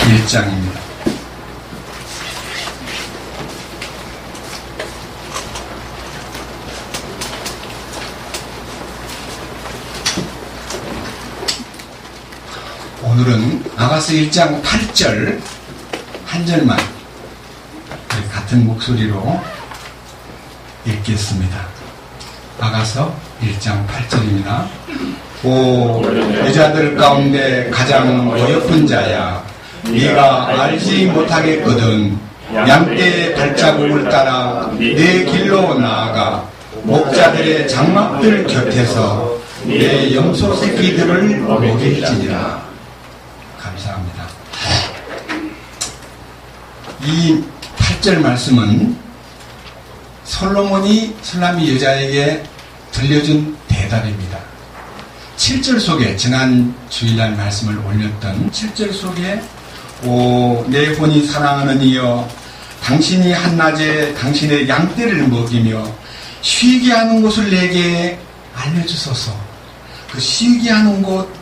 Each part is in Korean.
1장입니다. 오늘은 아가서 1장 8절 한 절만 같은 목소리로 읽겠습니다. 아가서 1장 8절입니다. 오 여자들 가운데 가장 어여쁜 자야, 네가 알지 못하겠거든. 양떼의 발자국을 따라 내 길로 나아가 목자들의 장막들 곁에서 내 염소 새끼들을 먹일지니라. 감사합니다. 이 8절 말씀은 솔로몬이 술람미 여자에게 들려준 대답입니다. 7절 속에, 지난 주일날 말씀을 올렸던 7절 속에 오 내 혼이 사랑하는 이여, 당신이 한낮에 당신의 양떼를 먹이며 쉬게 하는 곳을 내게 알려주소서. 그 쉬게 하는 곳,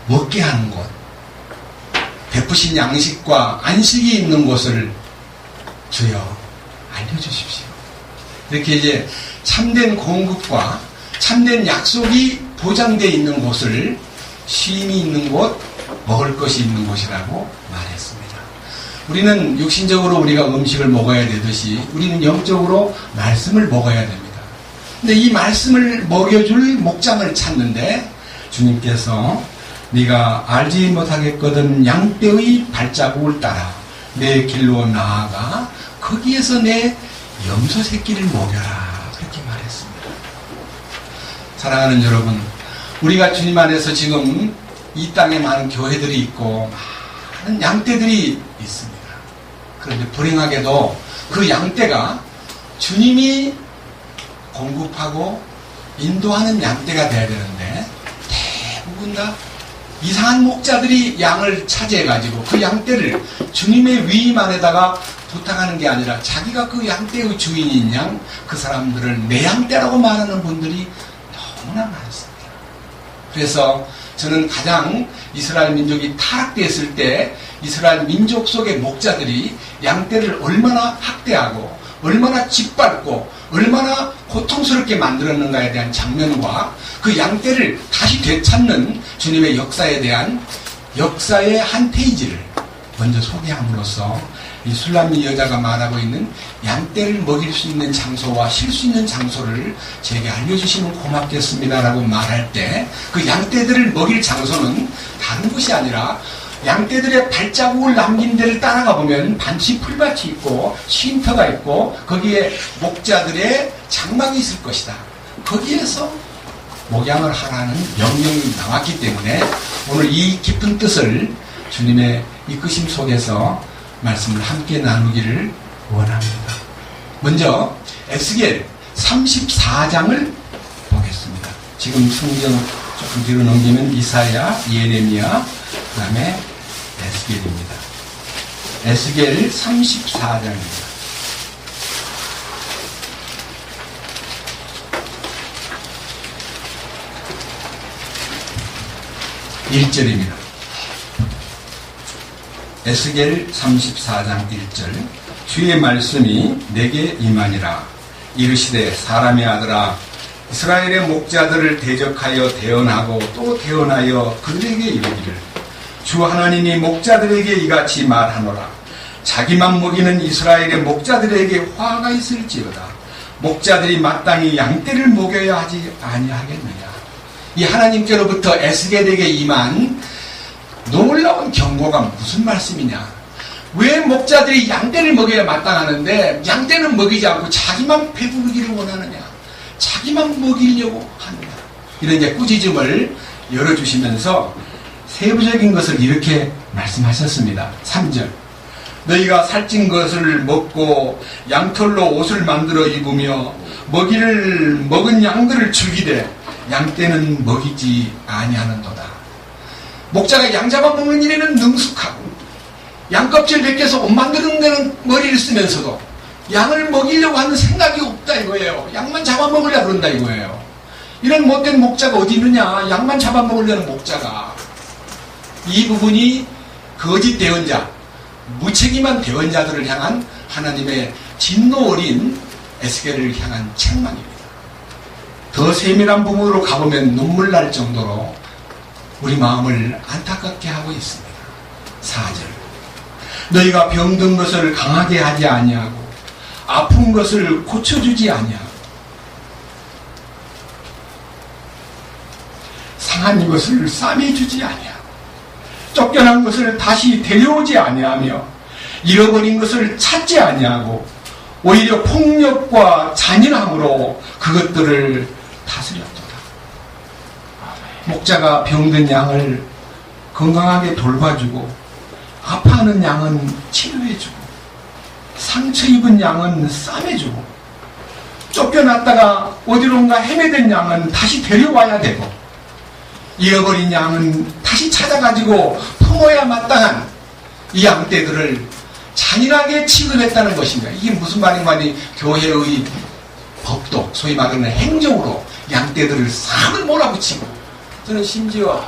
먹게 하는 곳, 베푸신 양식과 안식이 있는 곳을 주여 알려주십시오. 이렇게 이제 참된 공급과 참된 약속이 보장되어 있는 곳을, 쉼이 있는 곳, 먹을 것이 있는 곳이라고 말했습니다. 우리는 육신적으로 우리가 음식을 먹어야 되듯이 우리는 영적으로 말씀을 먹어야 됩니다. 근데 이 말씀을 먹여줄 목장을 찾는데 주님께서 네가 알지 못하겠거든 양떼의 발자국을 따라 내 길로 나아가 거기에서 내 염소 새끼를 먹여라, 그렇게 말했습니다. 사랑하는 여러분, 우리가 주님 안에서 지금 이 땅에 많은 교회들이 있고 많은 양떼들이 있습니다. 그런데 불행하게도 그 양떼가 주님이 공급하고 인도하는 양떼가 돼야 되는데 대부분 다 이상한 목자들이 양을 차지해가지고 그 양떼를 주님의 위임 안에다가 부탁하는 게 아니라 자기가 그 양떼의 주인인 양, 그 사람들을 내 양떼라고 말하는 분들이 너무나 많습니다. 그래서 저는 가장 이스라엘 민족이 타락되었을 때 이스라엘 민족 속의 목자들이 양떼를 얼마나 학대하고 얼마나 짓밟고 얼마나 고통스럽게 만들었는가에 대한 장면과 그 양떼를 다시 되찾는 주님의 역사에 대한 역사의 한 페이지를 먼저 소개함으로써 이 술람미 여자가 말하고 있는 양떼를 먹일 수 있는 장소와 쉴 수 있는 장소를 제게 알려주시면 고맙겠습니다라고 말할 때 그 양떼들을 먹일 장소는 다른 곳이 아니라 양떼들의 발자국을 남긴 데를 따라가 보면 반치 풀밭이 있고 쉼터가 있고 거기에 목자들의 장막이 있을 것이다. 거기에서 목양을 하라는 명령이 나왔기 때문에 오늘 이 깊은 뜻을 주님의 이끄심 속에서 말씀을 함께 나누기를 원합니다. 먼저 에스겔 34장을 보겠습니다. 지금 성경 조금 뒤로 넘기면 이사야, 예레미야, 그 다음에 에스겔입니다. 에스겔 34장입니다. (1절입니다) 에스겔 34장 1절. 주의 말씀이 내게 임하니라. 이르시되 사람의 아들아, 이스라엘의 목자들을 대적하여 대언하고 또 대언하여 그들에게 이르기를 주 하나님이 목자들에게 이같이 말하노라. 자기만 먹이는 이스라엘의 목자들에게 화가 있을지어다. 목자들이 마땅히 양떼를 먹여야 하지 아니하겠느냐. 이 하나님께로부터 에스겔에게 임한 놀라운 경고가 무슨 말씀이냐. 왜 목자들이 양떼를 먹여야 마땅하는데 양떼는 먹이지 않고 자기만 배부르기를 원하느냐, 자기만 먹이려고 하느냐. 이런 이제 꾸짖음을 열어주시면서 세부적인 것을 이렇게 말씀하셨습니다. 3절. 너희가 살찐 것을 먹고 양털로 옷을 만들어 입으며 먹은 양들을 죽이되 양떼는 먹이지 아니하는도다. 목자가 양 잡아먹는 일에는 능숙하고 양껍질 벗겨서 옷 만드는 데는 머리를 쓰면서도 양을 먹이려고 하는 생각이 없다 이거예요. 양만 잡아먹으려고 그런다 이거예요. 이런 못된 목자가 어디 있느냐. 양만 잡아먹으려는 목자가. 이 부분이 거짓 대언자, 무책임한 대언자들을 향한 하나님의 진노 어린 에스겔을 향한 책망입니다. 더 세밀한 부분으로 가보면 눈물 날 정도로 우리 마음을 안타깝게 하고 있습니다. 4절. 너희가 병든 것을 강하게 하지 아니하고 아픈 것을 고쳐주지 아니하고 상한 것을 싸매주지 아니하고 쫓겨난 것을 다시 데려오지 아니하며 잃어버린 것을 찾지 아니하고 오히려 폭력과 잔인함으로 그것들을 다스렸도다. 목자가 병든 양을 건강하게 돌봐주고 아파하는 양은 치료해주고 상처 입은 양은 싸매주고 쫓겨났다가 어디론가 헤매던 양은 다시 데려와야 되고 잃어버린 양은 다시 찾아가지고 품어야 마땅한 이 양떼들을 잔인하게 취급했다는 것입니다. 이게 무슨 말인가니 교회의 법도 소위 말하는 행정으로 양떼들을 싹을 몰아붙이고 저는 심지어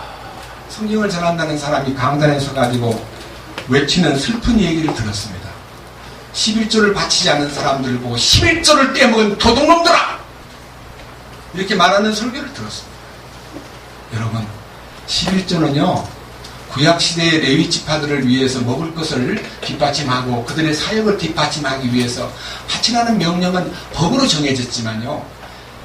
성경을 전한다는 사람이 강단에 서가지고 외치는 슬픈 얘기를 들었습니다. 11조를 바치지 않은 사람들을 보고 11조를 떼먹은 도둑놈들아! 이렇게 말하는 설교를 들었습니다. 여러분 11조는요 구약시대의 레위 지파들을 위해서 먹을 것을 뒷받침하고 그들의 사역을 뒷받침하기 위해서 바치라는 명령은 법으로 정해졌지만요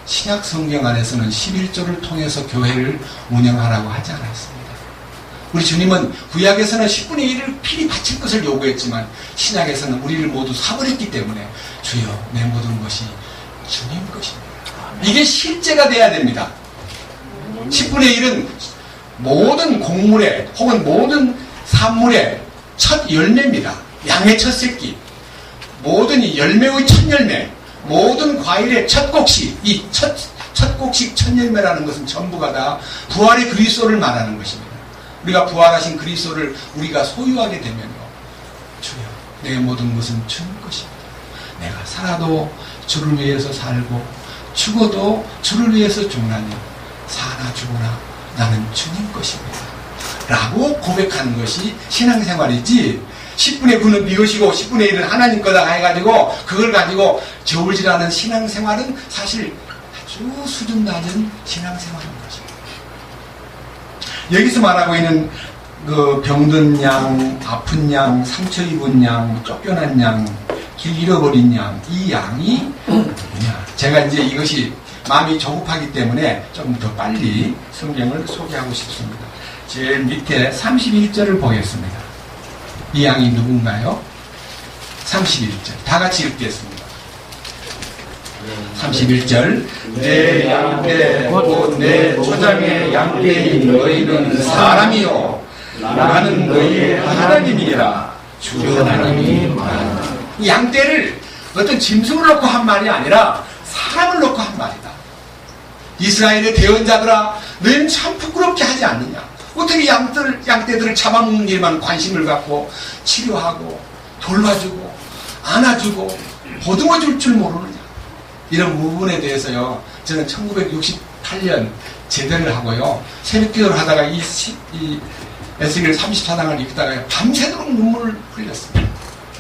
신약 성경 안에서는 11조를 통해서 교회를 운영하라고 하지 않았습니다. 우리 주님은 구약에서는 10분의 1을 필히 바칠 것을 요구했지만 신약에서는 우리를 모두 사버렸기 때문에 주여 내 모든 것이 주님 것입니다. 이게 실제가 돼야 됩니다. 10분의 1은 모든 곡물의 혹은 모든 산물의 첫 열매입니다. 양의 첫 새끼, 모든 열매의 첫 열매, 모든 과일의 첫 곡식, 이 첫 곡식 첫 열매라는 것은 전부가 다 부활의 그리스도를 말하는 것입니다. 우리가 부활하신 그리스도를 우리가 소유하게 되면요, 주여 내 모든 것은 주님 것입니다. 내가 살아도 주를 위해서 살고 죽어도 주를 위해서 죽나니 사나 죽으나 나는 주님 것입니다. 라고 고백하는 것이 신앙생활이지 10분의 9는 네 것이고 10분의 1은 하나님 거다 해가지고 그걸 가지고 저울질하는 신앙생활은 사실 아주 수준 낮은 신앙생활인 것입니다. 여기서 말하고 있는 그 병든 양, 아픈 양, 상처 입은 양, 쫓겨난 양, 길 잃어버린 양, 이 양이 누구냐? 제가 이제 이것이 마음이 조급하기 때문에 조금 더 빨리 성경을 소개하고 싶습니다. 제일 밑에 31절을 보겠습니다. 이 양이 누군가요? 31절. 다 같이 읽겠습니다. 31절. 내 양떼 곧 내 초장의 양떼인 너희는 사람이요 나는 너희의 하나님이라 주 하나님이 말한다. 이 양떼를 어떤 짐승을 놓고 한 말이 아니라 사람을 놓고 한 말이다. 이스라엘의 대언자들아 너희는 참 부끄럽게 하지 않느냐. 어떻게 양떼들을 잡아먹는 일만 관심을 갖고 치료하고 돌봐주고 안아주고 보듬어줄 줄 모르느냐. 이런 부분에 대해서요 저는 1968년 제대를 하고요 새벽기도를 하다가 이 에스겔 34장을 읽다가 밤새도록 눈물을 흘렸습니다.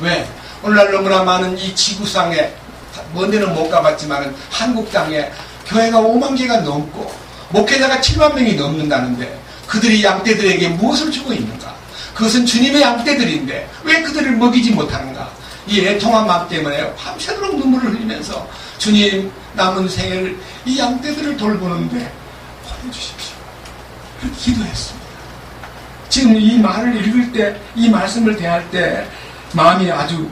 왜? 오늘날 너무나 많은 이 지구상에 먼 데는 못 가봤지만 한국 땅에 교회가 5만 개가 넘고 목회자가 7만 명이 넘는다는데 그들이 양떼들에게 무엇을 주고 있는가? 그것은 주님의 양떼들인데 왜 그들을 먹이지 못하는가? 이 애통한 마음 때문에 밤새도록 눈물을 흘리면서 주님 남은 생을 이 양떼들을 돌보는데 보내주십시오. 그렇게 기도했습니다. 지금 이 말을 읽을 때, 이 말씀을 대할 때 마음이 아주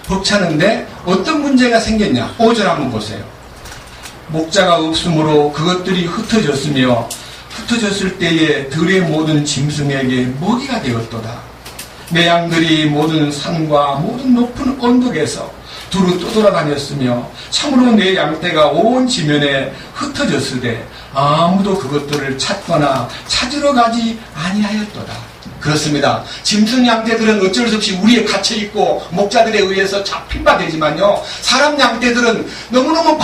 벅차는데 어떤 문제가 생겼냐? 5절 한번 보세요. 목자가 없으므로 그것들이 흩어졌으며 흩어졌을 때에 들의 모든 짐승에게 먹이가 되었도다. 내 양들이 모든 산과 모든 높은 언덕에서 두루 떠돌아다녔으며 참으로 내 양떼가 온 지면에 흩어졌으되 아무도 그것들을 찾거나 찾으러 가지 아니하였도다. 그렇습니다. 짐승 양떼들은 어쩔 수 없이 우리에 갇혀있고 목자들에 의해서 잡힌 바 되지만요 사람 양떼들은 너무너무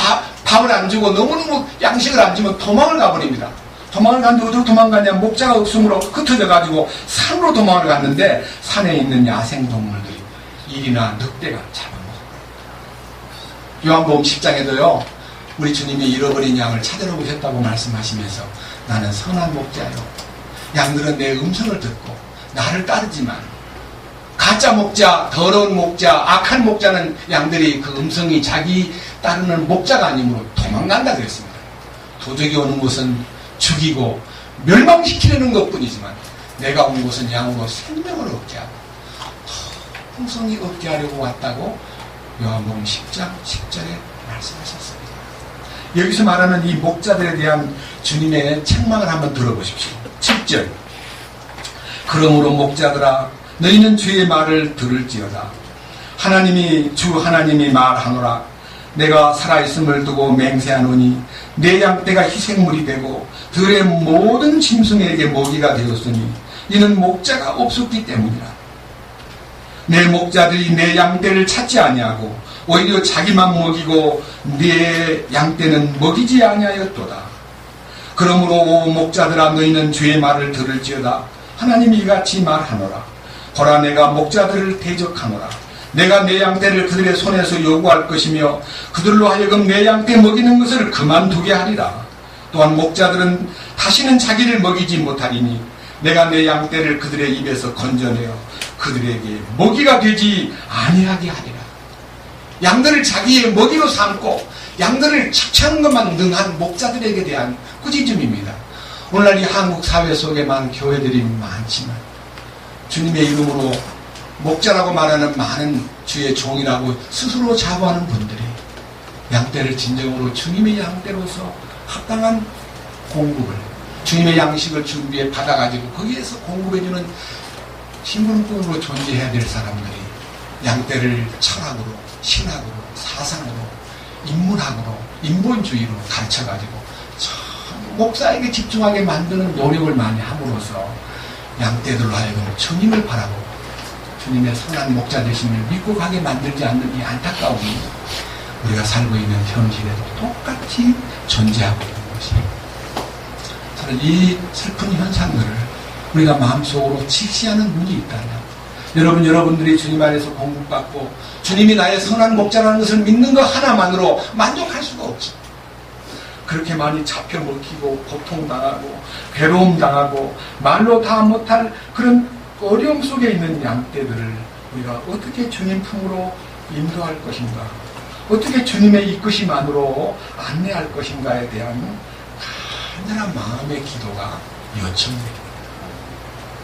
밥을 안 주고 너무너무 양식을 안 주면 도망을 가버립니다. 도망을 갔는데 어디로 도망가냐? 목자가 없으므로 흩어져 가지고 산으로 도망을 갔는데 산에 있는 야생동물들이 일이나 늑대가 잡아먹어. 요한복음 10장에도요 우리 주님이 잃어버린 양을 찾으러 오셨다고 말씀하시면서 나는 선한 목자요, 양들은 내 음성을 듣고 나를 따르지만 가짜 목자, 더러운 목자, 악한 목자는 양들이 그 음성이 자기 따르는 목자가 아니므로 도망간다 그랬습니다. 도적이 오는 곳은 죽이고 멸망시키려는 것뿐이지만 내가 온 곳은 양으로 생명을 얻게 하고 풍성히 얻게 하려고 왔다고 요한복음 10장 10절에 말씀하셨습니다. 여기서 말하는 이 목자들에 대한 주님의 책망을 한번 들어보십시오. 7절, 그러므로 목자들아 너희는 주의 말을 들을지어다. 주 하나님이 말하노라. 내가 살아있음을 두고 맹세하노니 내 양떼가 희생물이 되고 들의 모든 짐승에게 먹이가 되었으니 이는 목자가 없었기 때문이라. 내 목자들이 내 양떼를 찾지 아니하고 오히려 자기만 먹이고 내 양떼는 먹이지 아니하였도다. 그러므로 오 목자들아 너희는 주의 말을 들을지어다. 하나님이 이같이 말하노라. 보라 내가 목자들을 대적하노라. 내가 내 양떼를 그들의 손에서 요구할 것이며 그들로 하여금 내 양떼 먹이는 것을 그만두게 하리라. 또한 목자들은 다시는 자기를 먹이지 못하리니 내가 내 양떼를 그들의 입에서 건져내어 그들에게 먹이가 되지 아니하게 하리라. 양들을 자기의 먹이로 삼고 양들을 착취하는 것만 능한 목자들에게 대한 꾸짖음입니다. 오늘날 이 한국 사회 속에만 교회들이 많지만 주님의 이름으로 목자라고 말하는 많은 주의 종이라고 스스로 자부하는 분들이 양떼를 진정으로 주님의 양떼로서 합당한 공급을, 주님의 양식을 준비해 받아가지고 거기에서 공급해주는 신분으로 존재해야 될 사람들이 양떼를 철학으로, 신학으로, 사상으로, 인문학으로, 인본주의로 가르쳐가지고 목사에게 집중하게 만드는 노력을 많이 함으로써 양떼들로 하여금 주님을 바라보고 주님의 선한 목자 되심을 믿고 가게 만들지 않는 이 안타까움이 우리가 살고 있는 현실에도 똑같이 존재하고 있는 것입니다. 저는 이 슬픈 현상들을 우리가 마음속으로 직시하는 눈이 있다면 여러분들이 주님 안에서 공급받고 주님이 나의 선한 목자라는 것을 믿는 것 하나만으로 만족할 수가 없죠. 그렇게 많이 잡혀 먹히고 고통당하고 괴로움당하고 말로 다 못할 그런 어려움 속에 있는 양떼들을 우리가 어떻게 주님 품으로 인도할 것인가, 어떻게 주님의 이끄심만으로 안내할 것인가에 대한 간절한 마음의 기도가 요청됩니다.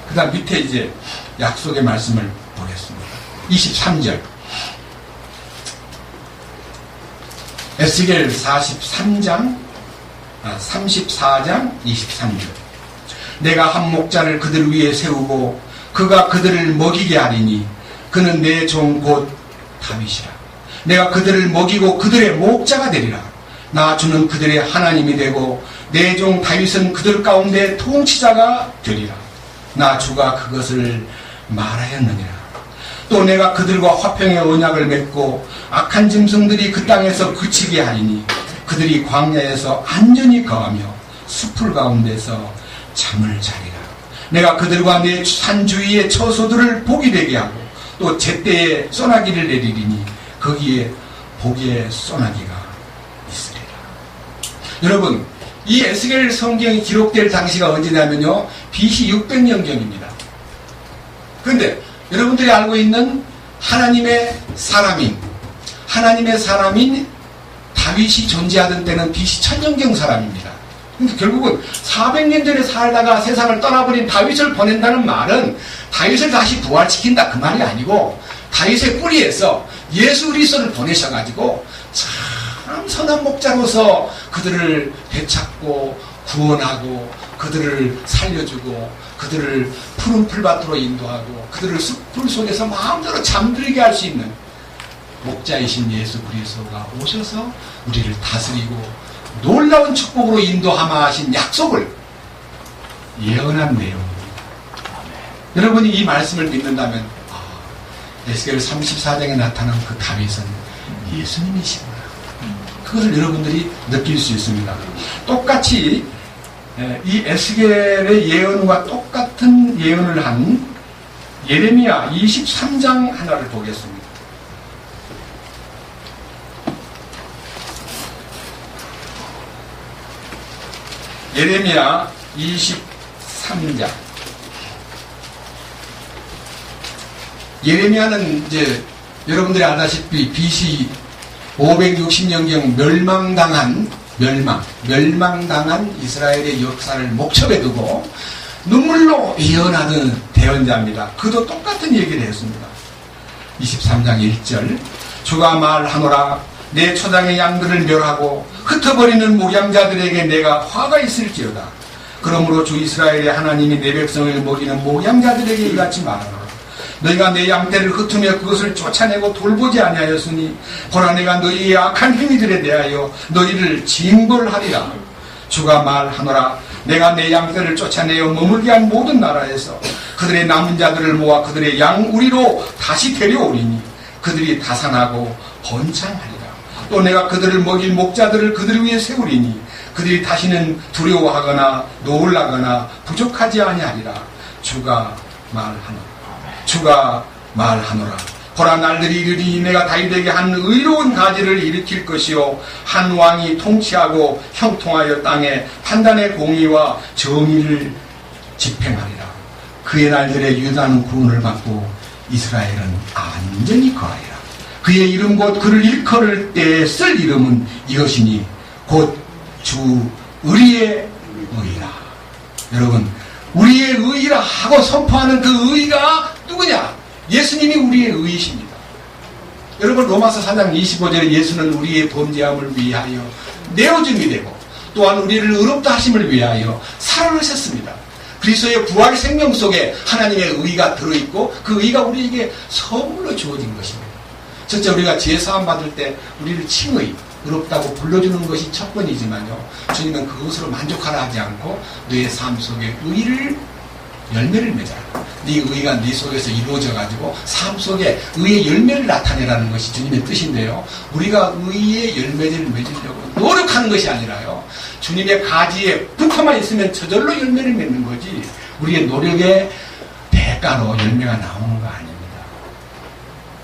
그 다음 밑에 이제 약속의 말씀을 보겠습니다. 23절. 에스겔 34장 23절. 내가 한 목자를 그들 위에 세우고 그가 그들을 먹이게 하리니 그는 내 종 곧 다윗이라. 내가 그들을 먹이고 그들의 목자가 되리라. 나 주는 그들의 하나님이 되고 내 종 다윗은 그들 가운데 통치자가 되리라. 나 주가 그것을 말하였느니라. 또 내가 그들과 화평의 언약을 맺고 악한 짐승들이 그 땅에서 그치게 하리니 그들이 광야에서 안전히 거하며 숲풀 가운데서 잠을 자리라. 내가 그들과 내 산 주위의 처소들을 복이 되게 하고 또 제때에 소나기를 내리리니 거기에 복의 소나기가 있으리라. 여러분, 이 에스겔 성경이 기록될 당시가 언제냐면요, BC 600년경입니다. 그런데 여러분들이 알고 있는 하나님의 사람인 다윗이 존재하던 때는 BC 1000년경 사람입니다. 그러니까 결국은 400년 전에 살다가 세상을 떠나버린 다윗을 보낸다는 말은 다윗을 다시 부활시킨다 그 말이 아니고 다윗의 뿌리에서 예수 그리스도를 보내셔가지고 참 선한 목자로서 그들을 되찾고 구원하고 그들을 살려주고 그들을 푸른 풀밭으로 인도하고 그들을 숲풀 속에서 마음대로 잠들게 할 수 있는 목자이신 예수 그리스도가 오셔서 우리를 다스리고 놀라운 축복으로 인도하마 하신 약속을 예언한 내용입니다. 여러분이 이 말씀을 믿는다면 에스겔 34장에 나타난 그 다윗은 예수님이시구나, 그것을 여러분들이 느낄 수 있습니다. 똑같이 이 에스겔의 예언과 똑같은 예언을 한 예레미야 23장 하나를 보겠습니다. 예레미야 23장. 예레미야는 이제 여러분들이 아다시피 BC 560년경 멸망당한 이스라엘의 역사를 목첩에 두고 눈물로 예언하는 대언자입니다. 그도 똑같은 얘기를 했습니다. 23장 1절 주가 말하노라 내 초장의 양들을 멸하고 흩어버리는 목양자들에게 내가 화가 있을지어다. 그러므로 주 이스라엘의 하나님이 내 백성을 먹이는 목양자들에게 이같이 말하노라. 너희가 내 양떼를 흩으며 그것을 쫓아내고 돌보지 아니하였으니 보라 내가 너희의 악한 행위들에 대하여 너희를 징벌하리라. 주가 말하노라 내가 내 양떼를 쫓아내어 머물게 한 모든 나라에서 그들의 남은 자들을 모아 그들의 양우리로 다시 데려오리니 그들이 다산하고 번창하리라. 또 내가 그들을 먹일 목자들을 그들 위에 세우리니 그들이 다시는 두려워하거나 노을나거나 부족하지 아니하리라. 주가 말하노라. 보라 날들이 이르리 내가 다윗에게 한 의로운 가지를 일으킬 것이요 한 왕이 통치하고 형통하여 땅에 판단의 공의와 정의를 집행하리라. 그의 날들에 유다는 구원을 받고 이스라엘은 안전히 거하리라. 그의 이름 곧 그를 일컬을 때에 쓸 이름은 이것이니 곧 주 우리의 의라. 여러분 우리의 의라 하고 선포하는 그 의가 누구냐? 예수님이 우리의 의이십니다. 여러분 로마서 4장 25절에 예수는 우리의 범죄함을 위하여 내어줌이 되고 또한 우리를 의롭다 하심을 위하여 살아나셨습니다. 그리스도의 부활 생명 속에 하나님의 의가 들어있고 그 의가 우리에게 선물로 주어진 것입니다. 첫째 우리가 제사함 받을 때 우리를 칭의 의롭다고 불러주는 것이 첫 번이지만요 주님은 그것으로 만족하라 하지 않고 너의 삶 속에 의를 열매를 맺어라. 네 의가 네 속에서 이루어져 가지고 삶 속에 의의 열매를 나타내라는 것이 주님의 뜻인데요 우리가 의의 열매를 맺으려고 노력하는 것이 아니라요 주님의 가지에 붙어만 있으면 저절로 열매를 맺는 거지 우리의 노력의 대가로 열매가 나오는 거 아닙니다.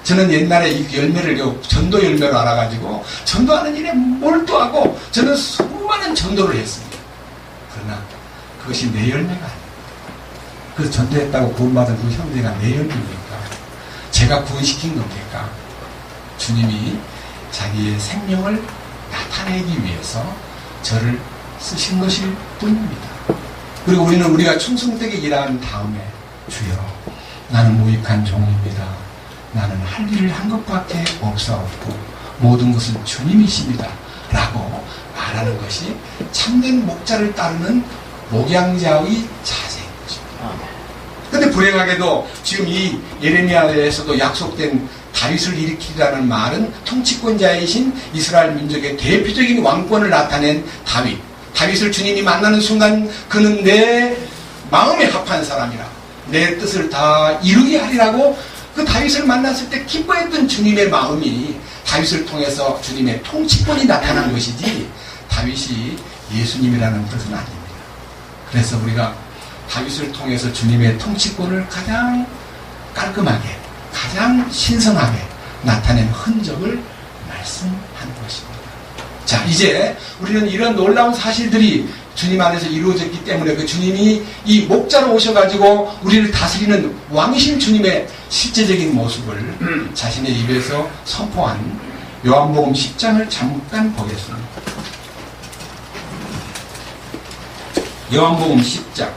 저는 옛날에 이 열매를 전도 열매로 알아가지고 전도하는 일에 몰두하고 저는 수많은 전도를 했습니다. 그러나 그것이 내 열매가 아닙니다. 그래서 전도했다고 구원받은 그 형제가 내 열매입니까? 제가 구원시킨 겁니까? 주님이 자기의 생명을 나타내기 위해서 저를 쓰신 것일 뿐입니다. 그리고 우리가 충성되게 일한 다음에 주여 나는 무익한 종입니다. 나는 할 일을 한 것밖에 없사옵고 모든 것은 주님이십니다. 라고 말하는 것이 참된 목자를 따르는 목양자의 자세인 것입니다. 그런데 불행하게도 지금 이 예레미야에서도 약속된 다윗을 일으키라는 말은 통치권자이신 이스라엘 민족의 대표적인 왕권을 나타낸 다윗을 주님이 만나는 순간 그는 내 마음에 합한 사람이라 내 뜻을 다 이루게 하리라고 그 다윗을 만났을 때 기뻐했던 주님의 마음이 다윗을 통해서 주님의 통치권이 나타난 것이지 다윗이 예수님이라는 뜻은 아닙니다. 그래서 우리가 다윗을 통해서 주님의 통치권을 가장 깔끔하게 가장 신선하게 나타낸 흔적을 말씀한 것입니다. 자 이제 우리는 이런 놀라운 사실들이 주님 안에서 이루어졌기 때문에 그 주님이 이 목자로 오셔가지고 우리를 다스리는 왕이신 주님의 실제적인 모습을 자신의 입에서 선포한 요한복음 10장을 잠깐 보겠습니다. 요한복음 10장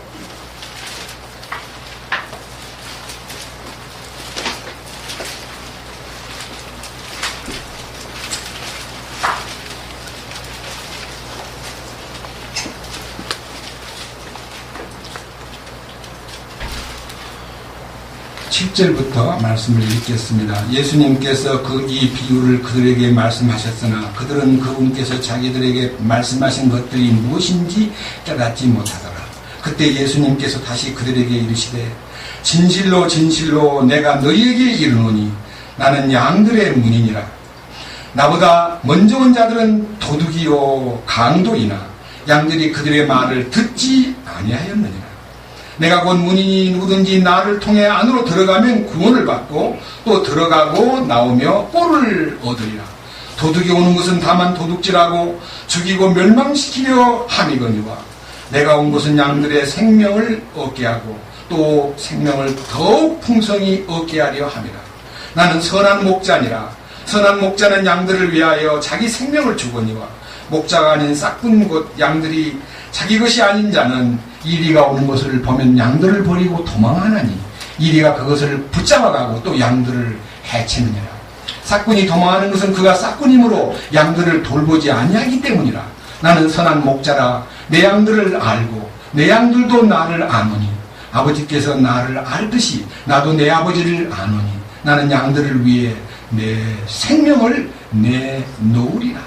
(7절부터) 말씀을 읽겠습니다. 예수님께서 이 비유를 그들에게 말씀하셨으나 그들은 그분께서 자기들에게 말씀하신 것들이 무엇인지 깨닫지 못하더라. 그때 예수님께서 다시 그들에게 이르시되 진실로 진실로 내가 너희에게 이르노니 나는 양들의 문이니라. 나보다 먼저 온 자들은 도둑이요 강도이나 양들이 그들의 말을 듣지 아니하였느니라. 내가 곧 문이니 누구든지 나를 통해 안으로 들어가면 구원을 받고 또 들어가고 나오며 꼴을 얻으리라. 도둑이 오는 것은 다만 도둑질하고 죽이고 멸망시키려 함이거니와 내가 온 것은 양들의 생명을 얻게 하고 또 생명을 더욱 풍성히 얻게 하려 함이라. 나는 선한 목자니라. 선한 목자는 양들을 위하여 자기 생명을 주거니와 목자가 아닌 싹군 곧 양들이 자기 것이 아닌 자는 이리가 오는 것을 보면 양들을 버리고 도망하나니 이리가 그것을 붙잡아가고 또 양들을 해치느니라. 싹군이 도망하는 것은 그가 싹군이므로 양들을 돌보지 아니하기 때문이라. 나는 선한 목자라. 내 양들을 알고 내 양들도 나를 아노니 아버지께서 나를 알듯이 나도 내 아버지를 아노니 나는 양들을 위해 내 생명을 내놓으리라.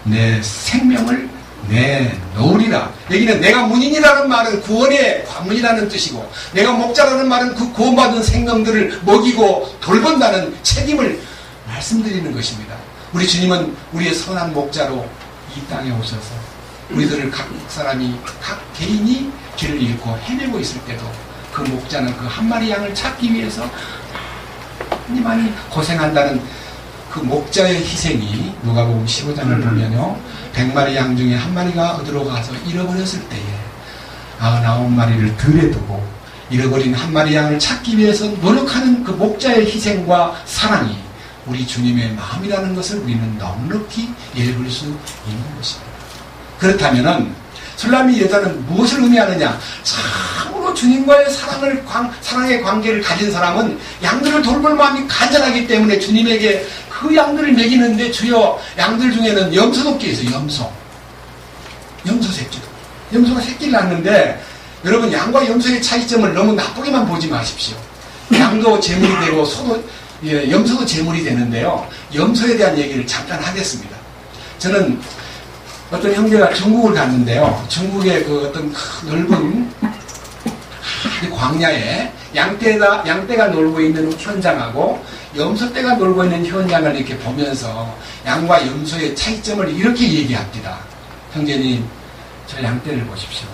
내 생명을 내놓으리라. 여기는 내가 문인이라는 말은 구원의 관문이라는 뜻이고 내가 목자라는 말은 그 구원받은 생명들을 먹이고 돌본다는 책임을 말씀드리는 것입니다. 우리 주님은 우리의 선한 목자로 이 땅에 오셔서 우리들을 각 사람이 각 개인이 길을 잃고 헤매고 있을 때도 그 목자는 그 한 마리 양을 찾기 위해서 많이 고생한다는 그 목자의 희생이 누가복음 15장을 보면요 100마리 양 중에 한 마리가 어디로 가서 잃어버렸을 때에 99마리를 들에 두고 잃어버린 한 마리 양을 찾기 위해서 노력하는 그 목자의 희생과 사랑이 우리 주님의 마음이라는 것을 우리는 넉넉히 읽을 수 있는 것입니다. 그렇다면은 술람이 여자는 무엇을 의미하느냐? 참으로 주님과의 사랑의 관계를 가진 사람은 양들을 돌볼 마음이 간절하기 때문에 주님에게 그 양들을 먹이는데 주여 양들 중에는 염소도 끼어있어요. 염소 새끼도. 염소가 새끼를 낳는데 여러분 양과 염소의 차이점을 너무 나쁘게만 보지 마십시오. 양도 제물이 되고 염소도 제물이 되는데요. 염소에 대한 얘기를 잠깐 하겠습니다. 저는 어떤 형제가 중국을 갔는데요. 중국의 그 어떤 넓은 광야에 양떼가 놀고 있는 현장하고 염소떼가 놀고 있는 현장을 이렇게 보면서 양과 염소의 차이점을 이렇게 얘기합니다. 형제님, 저 양떼를 보십시오.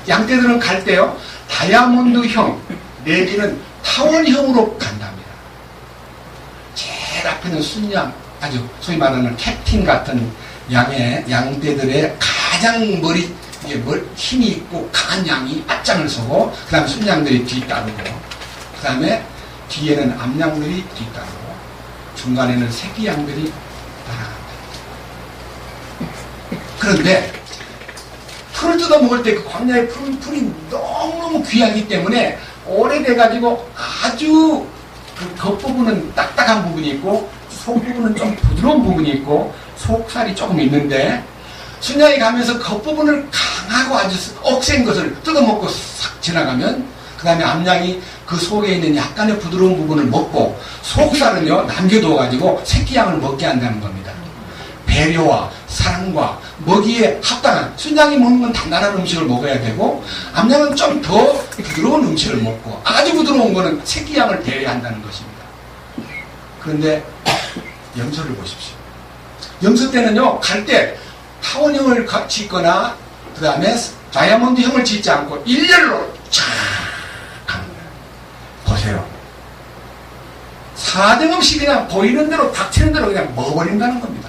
양떼들은 갈 때요, 다이아몬드형 내지는 타원형으로 간답니다. 제일 앞에는 순양, 아주 소위 말하는 캡틴 같은 양떼들의 가장 힘이 있고 강한 양이 앞장을 서고 그 다음에 순양들이 뒤따르고 그 다음에 뒤에는 암양들이 뒤따르고 중간에는 새끼 양들이 따라갑니다. 그런데 풀을 뜯어 먹을 때 그 광야의 풀이 너무너무 귀하기 때문에 오래돼가지고 아주 그 겉부분은 딱딱한 부분이 있고 속부분은 좀 부드러운 부분이 있고 속살이 조금 있는데 순양이 가면서 겉부분을 강하고 아주 억센 것을 뜯어먹고 싹 지나가면 그 다음에 암양이 그 속에 있는 약간의 부드러운 부분을 먹고 속살은요 남겨둬가지고 새끼양을 먹게 한다는 겁니다. 배려와 사랑과 먹이에 합당한 순양이 먹는 건 단단한 음식을 먹어야 되고 암양은 좀 더 부드러운 음식을 먹고 아주 부드러운 거는 새끼양을 배려한다는 것입니다. 그런데 염소를 보십시오. 염소 때는요 갈 때 타원형을 짓거나 그 다음에 다이아몬드형을 짓지 않고 일렬로 쫙 갑니다. 보세요. 4등음씩 그냥 보이는 대로 닥치는 대로 그냥 먹어버린다는 겁니다.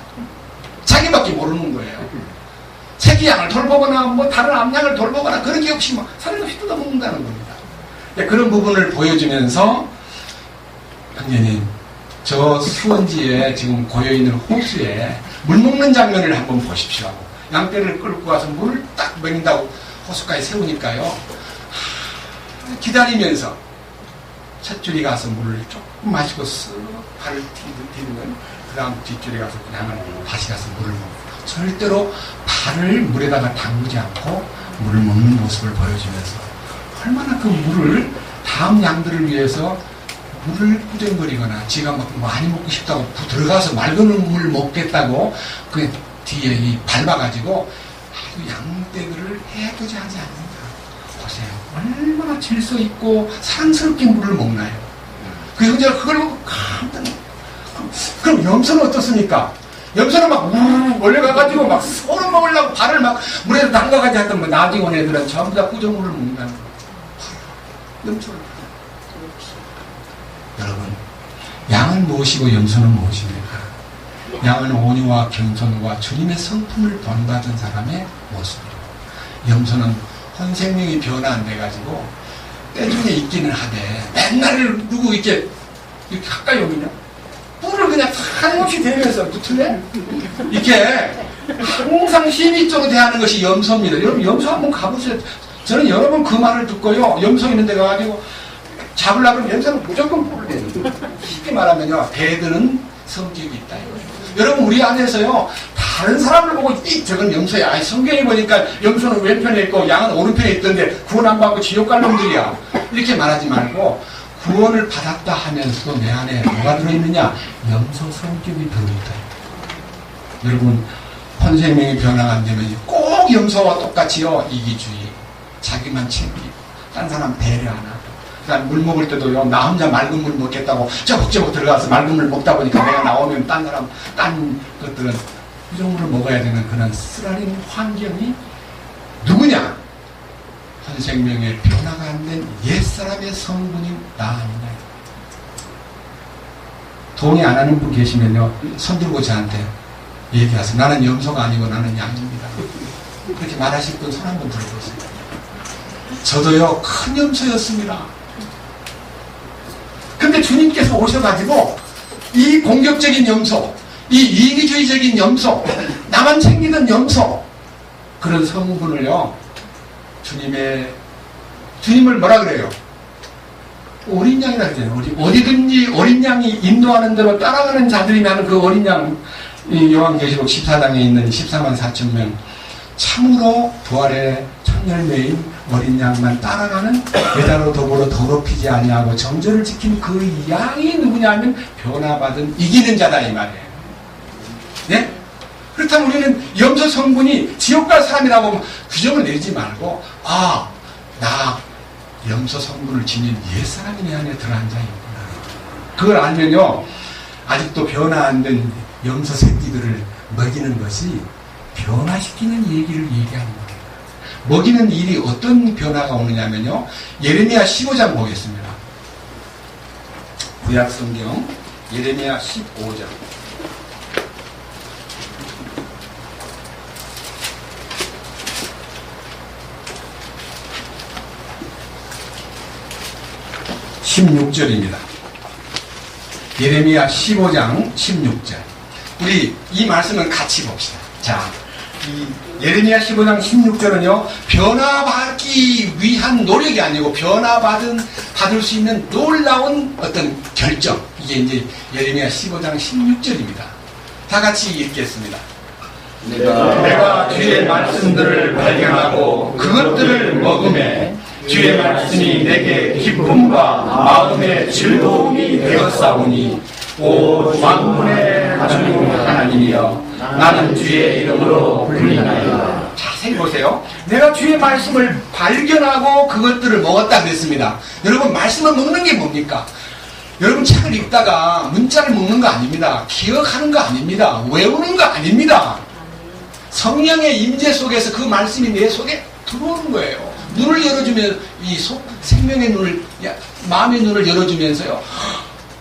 자기밖에 모르는 거예요. 새끼양을 돌보거나 뭐 다른 암양을 돌보거나 그런 게 없이 막 사람없이 뜯어먹는다는 겁니다. 그런 부분을 보여주면서 형제님 저 수원지에 지금 고여있는 호수에 물 먹는 장면을 한번 보십시오. 양떼를 끌고 가서 물을 딱 먹인다고 호수가에 세우니까요. 기다리면서 첫 줄이 가서 물을 조금 마시고 쓱 발을 디디면 그 다음 뒷줄이 가서 그냥 다시 가서 물을 먹고 절대로 발을 물에다가 담그지 않고 물을 먹는 모습을 보여주면서 얼마나 그 물을 다음 양들을 위해서 물을 꾸정거리거나 지가 막 많이 먹고 싶다고 들어가서 맑은 물 먹겠다고 그 뒤에 밟아가지고 아주 양떼들을 해하지 않는다. 보세요. 얼마나 질서 있고 사랑스럽게 물을 먹나요? 그 형제가 그걸 보고 깜짝. 그럼 염소는 어떻습니까? 염소는 막 우르르 몰려가가지고 막 소름 먹으려고 발을 막 물에서 담가가지고 하던 뭐 나중에 온 애들은 전부 다 구조물을 먹는다는 거예요. 염소를. 여러분, 양은 무엇이고 염소는 무엇입니까? 양은 온유와 겸손과 주님의 성품을 본받은 사람의 모습이고, 염소는 혼생명이 변화 안 돼가지고 때중에 있기는 하되 맨날 누구 이렇게 가까이 오면요 뿔을 그냥 한없이 대면서 붙을래? 이렇게 항상 힘있도록 대하는 것이 염소입니다. 여러분 염소 한번 가보세요. 저는 여러 번 그 말을 듣고요, 염소 있는 데 가가지고 잡으려고 하면 염소는 무조건 뿔을 대는. 쉽게 말하면요, 배드는 성격이 있다 이거예요. 여러분 우리 안에서요 다른 사람을 보고 이 저건 염소야, 아니 성경에 보니까 염소는 왼편에 있고 양은 오른편에 있던데 구원 안 받고 지옥 갈 놈들이야, 이렇게 말하지 말고 구원을 받았다 하면서도 내 안에 뭐가 들어있느냐? 염소 성격이 들어있다. 여러분 혼생명이 변화가 안 되면 꼭 염소와 똑같이요, 이기주의, 자기만 챙기고 딴 사람 배려 안 하고, 그다음 물 먹을 때도요, 나 혼자 맑은 물 먹겠다고 저벅저벅 들어가서 맑은 물 먹다 보니까 내가 나오면 딴 사람, 딴 것들은 이런 물을 먹어야 되는 그런 쓰라린 환경이 누구냐? 혼생명의 변화가 안 된 옛사람의 성분이 나 아니냐. 동의 안 하는 분 계시면요, 손 들고 저한테 얘기하세요. 나는 염소가 아니고 나는 양입니다. 그렇게 말하실 분 손 한번 들어보세요. 저도요 큰 염소였습니다. 근데 주님께서 오셔가지고 이 공격적인 염소, 이 이기주의적인 염소, 나만 챙기던 염소, 그런 성분을요, 주님을 뭐라 그래요? 어린 양이라 그러잖아요. 어디든지 어린 양이 인도하는 대로 따라가는 자들이면 그 어린 양, 이 요한계시록 14장에 있는 14만 4천 명, 참으로 부활의 천열매인 어린 양만 따라가는 여자로 더불어 더럽히지 아니하고 정절을 지킨 그 양이 누구냐면 변화받은 이기는 자다 이 말이에요. 네? 그렇다면 우리는 염소 성분이 지옥 갈 사람이라고 규정을 내리지 말고, 아, 나 염소 성분을 지닌 옛사람이 내 안에 들어앉아 있구나. 그걸 알면요, 아직도 변화 안 된 염소 새끼들을 먹이는 것이 변화시키는 얘기를 얘기하는 거예요. 먹이는 일이 어떤 변화가 오느냐면요, 예레미야 15장 보겠습니다. 구약성경 예레미야 15장. (16절입니다) 예레미야 15장 16절. 우리 이 말씀을 같이 봅시다. 자, 이 예레미야 15장 16절은요, 변화받기 위한 노력이 아니고 받을 수 있는 놀라운 어떤 결정. 이게 이제 예레미야 15장 16절입니다. 다 같이 읽겠습니다. 내가 주의 말씀들을 발견하고 그것들을 먹음에 주의 말씀이 내게 기쁨과 마음의 즐거움이 되었사오니, 오 만군의 주님 하나님이여, 나는 주의 이름으로 불리나이다. 자세히 보세요. 내가 주의 말씀을 발견하고 그것들을 먹었다 그랬습니다. 여러분, 말씀을 먹는 게 뭡니까? 여러분, 책을 읽다가 문자를 먹는 거 아닙니다. 기억하는 거 아닙니다. 외우는 거 아닙니다. 성령의 임재 속에서 그 말씀이 내 속에 들어오는 거예요. 눈을 열어주면, 생명의 눈을, 마음의 눈을 열어주면서요,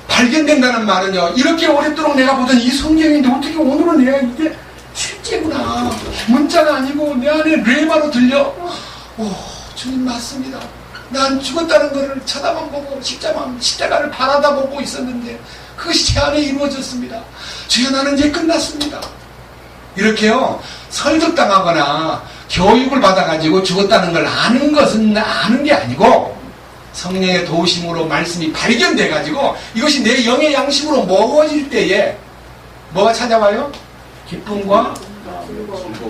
발견된다는 말은요, 이렇게 오랫도록 내가 보던 이 성경인데 어떻게 오늘은 내가 이게 실제구나, 문자가 아니고 내 안에 레마로 들려. 오, 주님 맞습니다. 난 죽었다는 것을 쳐다만 보고 십자가를 바라다 보고 있었는데 그것이 제 안에 이루어졌습니다. 주여, 나는 이제 끝났습니다. 이렇게요, 설득당하거나 교육을 받아가지고 죽었다는 걸 아는 것은 아는 게 아니고, 성령의 도우심으로 말씀이 발견돼가지고 이것이 내 영의 양식으로 먹어질 때에 뭐가 찾아와요? 기쁨과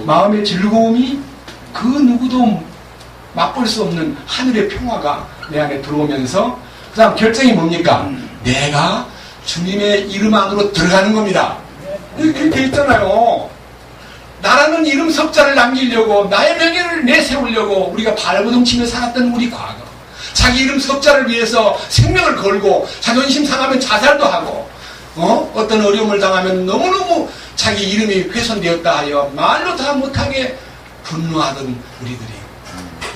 마음의 즐거움이, 그 누구도 맛볼 수 없는 하늘의 평화가 내 안에 들어오면서, 그 다음 결정이 뭡니까? 내가 주님의 이름 안으로 들어가는 겁니다. 이렇게 돼 있잖아요. 나라는 이름 석자를 남기려고, 나의 명예를 내세우려고 우리가 발버둥치며 살았던 우리 과거, 자기 이름 석자를 위해서 생명을 걸고 자존심 상하면 자살도 하고, 어떤 어려움을 당하면 너무너무 자기 이름이 훼손되었다 하여 말로 다 못하게 분노하던 우리들이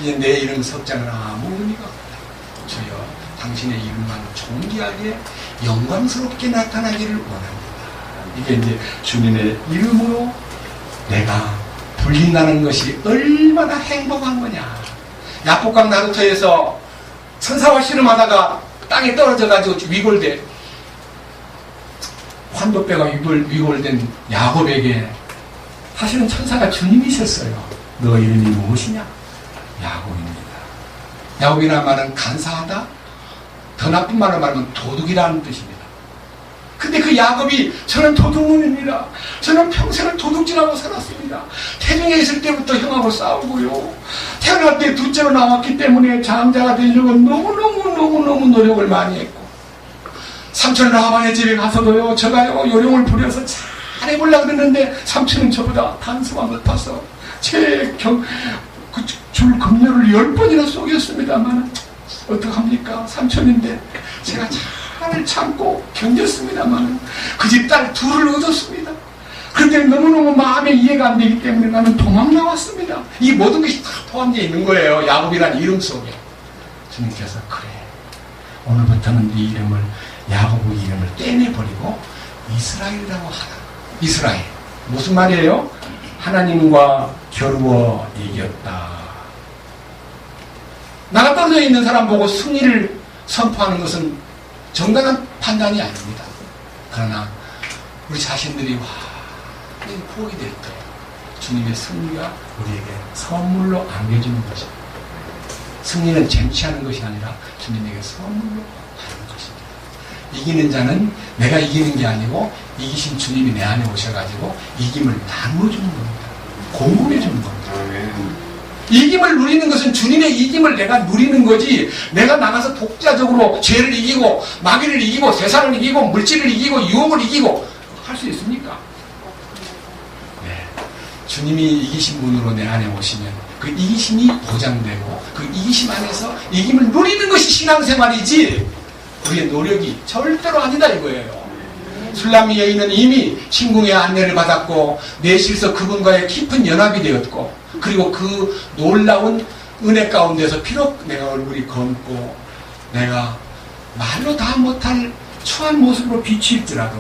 이제 내 이름 석자는 아무 의미가 없다. 주여 당신의 이름만 존귀하게 영광스럽게 나타나기를 원합니다. 이게 이제 주님의 이름으로 내가 불린다는 것이 얼마나 행복한 거냐. 야복강 나루터에서 천사와 씨름하다가 땅에 떨어져가지고 위골돼 환도뼈가 위골된 야곱에게 사실은 천사가 주님이셨어요. 너 이름이 무엇이냐? 야곱입니다. 야곱이라는 말은 간사하다? 더 나쁜 말로 말하면 도둑이라는 뜻입니다. 근데 그 야곱이 저는 도둑놈입니다. 저는 평생을 도둑질하고 살았습니다. 태중에 있을 때부터 형하고 싸우고요. 태어날 때 둘째로 나왔기 때문에 장자가 되려고 너무너무 노력을 많이 했고 삼촌 라반의 집에 가서도요. 제가요 요령을 부려서 잘해보려고 그랬는데 삼촌은 저보다 단수가 높아서 제 줄 금요를 10번이나 쏘겠습니다만 어떡합니까? 삼촌인데 제가 잘 참고 견뎠습니다만 그 집 딸 둘을 얻었습니다. 그런데 너무너무 마음에 이해가 안 되기 때문에 나는 도망 나왔습니다. 이 모든 것이 다 포함되어 있는 거예요. 야곱이라는 이름 속에. 주님께서 그래 오늘부터는 네 이름을 야곱의 이름을 떼내버리고 이스라엘이라고 하라. 이스라엘 무슨 말이에요? 하나님과 겨루어 이겼다. 나가 떨어져 있는 사람 보고 승리를 선포하는 것은 정당한 판단이 아닙니다. 그러나 우리 자신들이 완전히 포기될 때 주님의 승리가 우리에게 선물로 안겨주는 것입니다. 승리는 쟁취하는 것이 아니라 주님에게 선물로 하는 것입니다. 이기는 자는 내가 이기는 게 아니고 이기신 주님이 내 안에 오셔가지고 이김을 나누어주는 겁니다. 공급해주는 겁니다. 이김을 누리는 것은 주님의 이김을 내가 누리는 거지 내가 나가서 독자적으로 죄를 이기고 마귀를 이기고 세상을 이기고 물질을 이기고 유혹을 이기고 할 수 있습니까? 네. 주님이 이기신 분으로 내 안에 오시면 그 이기심이 보장되고 그 이기심 안에서 이김을 누리는 것이 신앙생활이지 우리의 노력이 절대로 아니다 이거예요. 술람미 여인은 이미 신궁의 안내를 받았고 내실서 그분과의 깊은 연합이 되었고 그리고 그 놀라운 은혜 가운데서 비록 내가 얼굴이 검고 내가 말로 다 못할 추한 모습으로 비칠지라도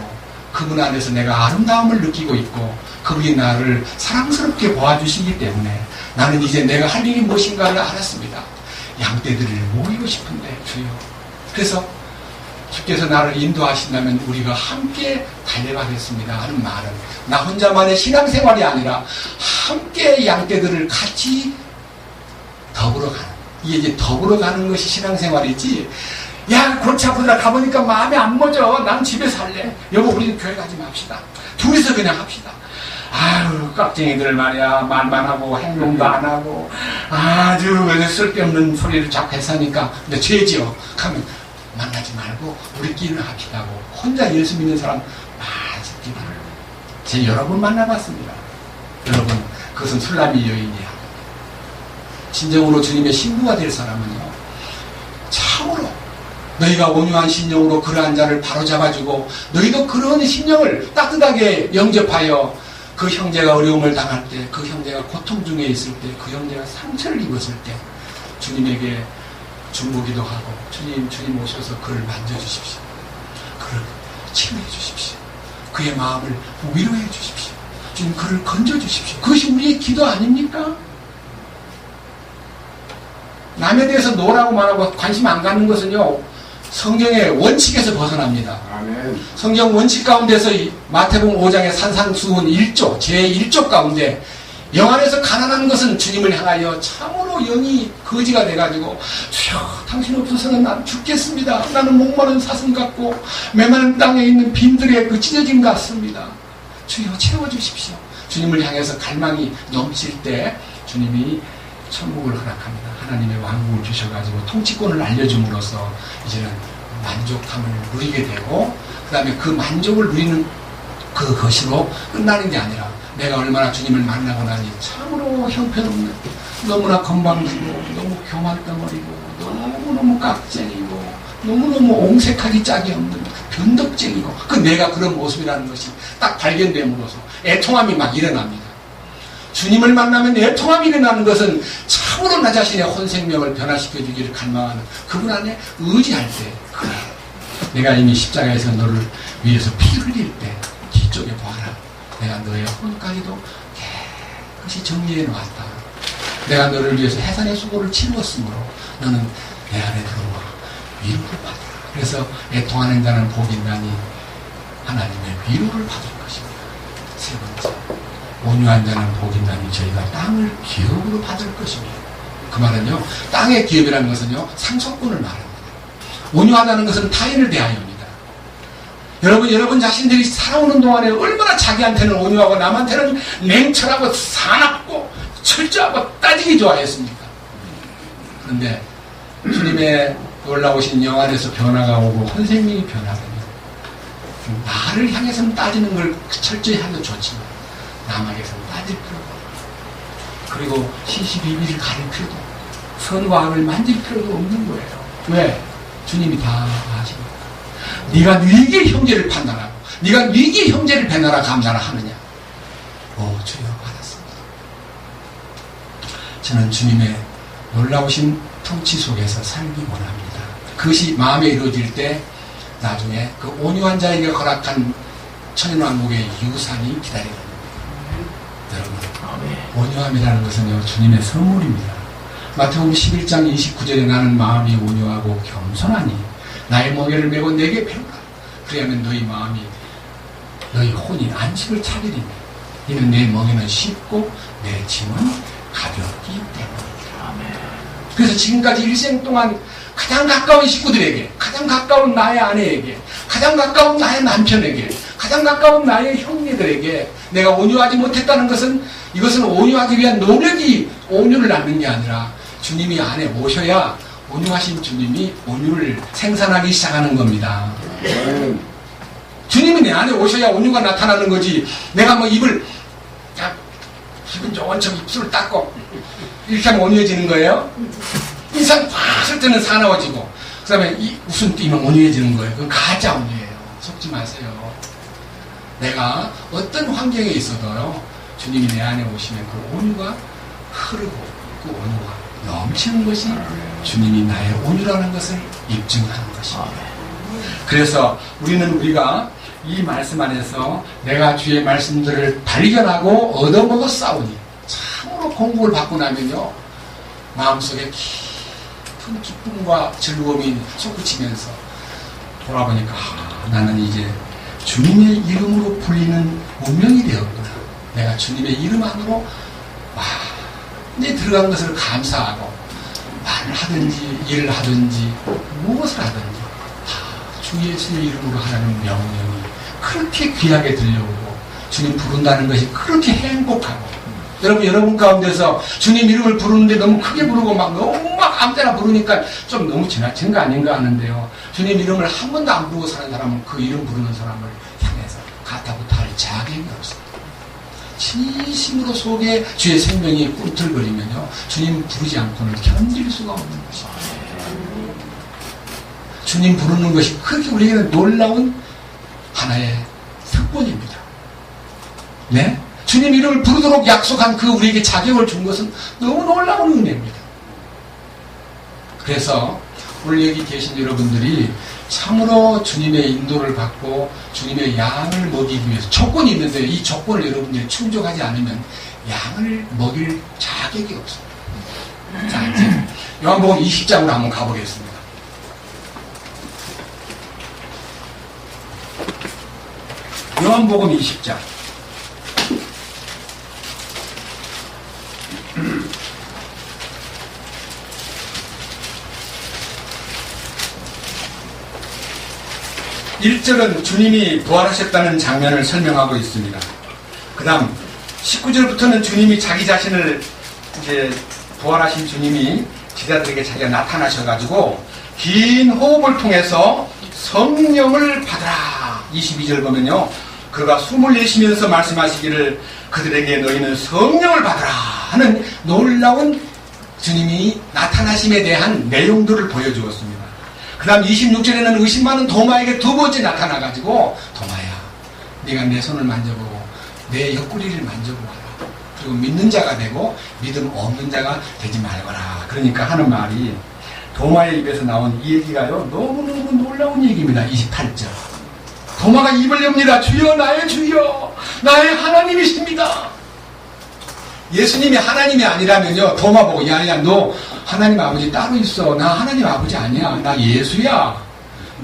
그분 안에서 내가 아름다움을 느끼고 있고 그분이 나를 사랑스럽게 보아주시기 때문에 나는 이제 내가 할 일이 무엇인가를 알았습니다. 양떼들을 모이고 싶은데 주여 그래서 주께서 나를 인도하신다면 우리가 함께 달려가겠습니다 하는 말은 나 혼자만의 신앙생활이 아니라 함께 양떼들을 같이 더불어 가는 이게 이제 더불어 가는 것이 신앙생활이지 야 골치 아프더라 가보니까 마음에 안 멎어 난 집에 살래 여보 우리는 교회 가지 맙시다 둘이서 그냥 합시다 아유 깍쟁이들 말이야 말만 하고 행동도 안 하고 아주 쓸데없는 소리를 자꾸 해서니까 근데 죄지요 하면 만나지 말고 우리끼리는 합시다 하고 혼자 예수 믿는 사람 많습니다. 제 여러 번 만나봤습니다. 여러분 그것은 술람미 여인이야. 진정으로 주님의 신부가 될 사람은요 참으로 너희가 온유한 심령으로 그러한 자를 바로잡아주고 너희도 그런 심령을 따뜻하게 영접하여 그 형제가 어려움을 당할 때 그 형제가 고통 중에 있을 때 그 형제가 상처를 입었을 때 주님에게 중보기도 하고 주님 오셔서 그를 만져주십시오. 그를 치유해 주십시오. 그의 마음을 위로해 주십시오. 주님 그를 건져주십시오. 그것이 우리의 기도 아닙니까? 남에 대해서 노라고 말하고 관심 안 갖는 것은요 성경의 원칙에서 벗어납니다. 아멘. 성경 원칙 가운데서 마태복음 5장의 산상수훈 1조 제1조 가운데 영 안에서 가난한 것은 주님을 향하여 참으로 영이 거지가 돼가지고 주여 당신 없어서는 난 죽겠습니다. 나는 목마른 사슴 같고 메마른 땅에 있는 빈들의 그 찢어짐 같습니다. 주여 채워주십시오. 주님을 향해서 갈망이 넘칠 때 주님이 천국을 허락합니다. 하나님의 왕국을 주셔가지고 통치권을 알려줌으로써 이제는 만족함을 누리게 되고 그 다음에 그 만족을 누리는 그것으로 끝나는 게 아니라 내가 얼마나 주님을 만나고 나니 참으로 형편없는 너무나 건방지고 너무 교만덩어리고 너무너무 깍쟁이고 너무너무 옹색하기 짝이 없는 변덕쟁이고 그 내가 그런 모습이라는 것이 딱 발견됨으로써 애통함이 막 일어납니다. 주님을 만나면 애통함이 일어나는 것은 참으로 나 자신의 혼생명을 변화시켜주기를 갈망하는 그분 안에 의지할 때, 그래, 내가 이미 십자가에서 너를 위해서 피 흘릴 때 뒤쪽에 보아라. 내가 너의 혼까지도 깨끗이 정리해 놓았다. 내가 너를 위해서 해산의 수고를 치루었으므로 너는 내 안에 들어와 위로를 받아라. 그래서 애통하는 자는 복이 있나니 하나님의 위로를 받을 것입니다. 세 번째, 온유한 자는 복이 있나니 저희가 땅을 기업으로 받을 것입니다. 그 말은요, 땅의 기업이라는 것은요, 상속권을 말합니다. 온유하다는 것은 타인을 대하여입니다. 여러분 자신들이 살아오는 동안에 얼마나 자기한테는 온유하고 남한테는 냉철하고 사납고 철저하고 따지기 좋아했습니까? 그런데 주님의 놀라우신 영 안에서 변화가 오고 선생님이 변화됩니다. 나를 향해서는 따지는 걸 철저히 하면 좋지만 남에게서는 따질 필요가 없고, 그리고 시시비비를 가릴 필요도 없고, 선과 악을 만질 필요도 없는 거예요. 왜? 주님이 다 아십니까? 네가 네게 형제를 판단하고 네가 네게 형제를 배나라 감나라 하느냐? 주여 받았습니다. 저는 주님의 놀라우신 통치 속에서 살기 원합니다. 그것이 마음에 이루어질 때 나중에 그 온유한 자에게 허락한 천연왕국의 유산이 기다립니다. 여러분, 온유함이라는 것은요, 주님의 선물입니다. 마태복음 11장 29절에 나는 마음이 온유하고 겸손하니 나의 멍에를 메고 내게 배우라. 그리하면 너희 마음이 너희 혼이 안식을 찾으리니 이는 내 멍에는 쉽고 내 짐은 가볍기 때문이다. 그래서 지금까지 일생 동안 가장 가까운 식구들에게, 가장 가까운 나의 아내에게, 가장 가까운 나의 남편에게, 가장 가까운 나의 형제들에게 내가 온유하지 못했다는 것은, 이것은 온유하기 위한 노력이 온유를 낳는 게 아니라 주님이 안에 오셔야 온유하신 주님이 온유를 생산하기 시작하는 겁니다. 주님이 내 안에 오셔야 온유가 나타나는 거지. 내가 뭐 입을 기분 좋은 척 입술을 닦고 이렇게 하면 온유해지는 거예요? 인상 팍 쓸 때는 사나워지고 그 다음에 이 웃음 띄면 온유해지는 거예요. 그건 가짜 온유예요. 속지 마세요. 내가 어떤 환경에 있어도요, 주님이 내 안에 오시면 그 온유가 흐르고 그 온유가 넘치는 것이 주님이 나의 온유라는 것을 입증하는 것입니다. 그래서 우리가 이 말씀 안에서 내가 주의 말씀들을 발견하고 얻어먹어 싸우니, 참으로 공부를 받고 나면요, 마음속에 깊은 기쁨과 즐거움이 솟구치면서 돌아보니까 나는 이제 주님의 이름으로 불리는 운명이 되었구나. 내가 주님의 이름 안으로 이제 들어간 것을 감사하고, 말을 하든지 일을 하든지 무엇을 하든지 다 주 예수의 이름으로 하라는 명령이 그렇게 귀하게 들려오고, 주님 부른다는 것이 그렇게 행복하고, 여러분 가운데서 주님 이름을 부르는데 너무 크게 부르고 너무 아무 때나 부르니까 좀 너무 지나친 거 아닌가 하는데요, 주님 이름을 한 번도 안 부르고 사는 사람은 그 이름 부르는 사람을 향해서 가타부터 할 자격이 없습니다. 진심으로 속에 주의 생명이 꿈틀거리면요, 주님 부르지 않고는 견딜 수가 없는 것입니다. 주님 부르는 것이 그렇게 우리에게는 놀라운 하나의 특권입니다. 네? 주님 이름을 부르도록 약속한 그 우리에게 자격을 준 것은 너무 놀라운 은혜입니다. 그래서 오늘 여기 계신 여러분들이 참으로 주님의 인도를 받고 주님의 양을 먹이기 위해서 조건이 있는데, 이 조건을 여러분들이 충족하지 않으면 양을 먹일 자격이 없습니다. 자, 이제 요한복음 20장으로 한번 가보겠습니다. 요한복음 20장. (1절은) 주님이 부활하셨다는 장면을 설명하고 있습니다. 그 다음 19절부터는 주님이 자기 자신을, 이제 부활하신 주님이 제자들에게 자기가 나타나셔가지고 긴 호흡을 통해서 성령을 받으라. 22절 보면요, 그가 숨을 내쉬면서 말씀하시기를 그들에게 너희는 성령을 받으라 하는 놀라운 주님이 나타나심에 대한 내용들을 보여주었습니다. 그 그 다음 26절에는 의심하는 도마에게 두 번째 나타나가지고 도마야 네가 내 손을 만져보고 내 옆구리를 만져보거라. 그리고 믿는 자가 되고 믿음 없는 자가 되지 말거라. 그러니까 하는 말이 도마의 입에서 나온 이 얘기가요 너무너무 놀라운 얘기입니다. 28절 도마가 입을 엽니다. 주여 나의 주여 나의 하나님이십니다. 예수님이 하나님이 아니라면요 도마 보고 야야 너 하나님 아버지 따로 있어. 나 하나님 아버지 아니야. 나 예수야.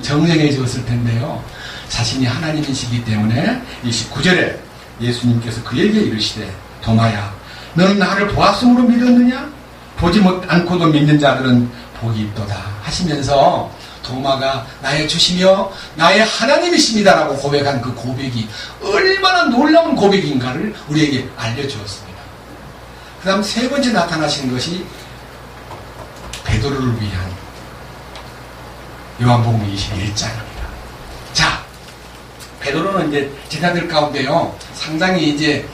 정정해졌을 텐데요. 자신이 하나님이시기 때문에 29절에 예수님께서 그에게 이르시되 도마야 너는 나를 보았으므로 믿었느냐? 보지 않고도 믿는 자들은 복이 있도다 하시면서 도마가 나의 주시며 나의 하나님이십니다라고 고백한 그 고백이 얼마나 놀라운 고백인가를 우리에게 알려주었습니다. 그 다음 세 번째 나타나신 것이 베드로를 위한 요한복음 21장입니다. 자, 베드로는 이제 제자들 가운데요 상당히 이제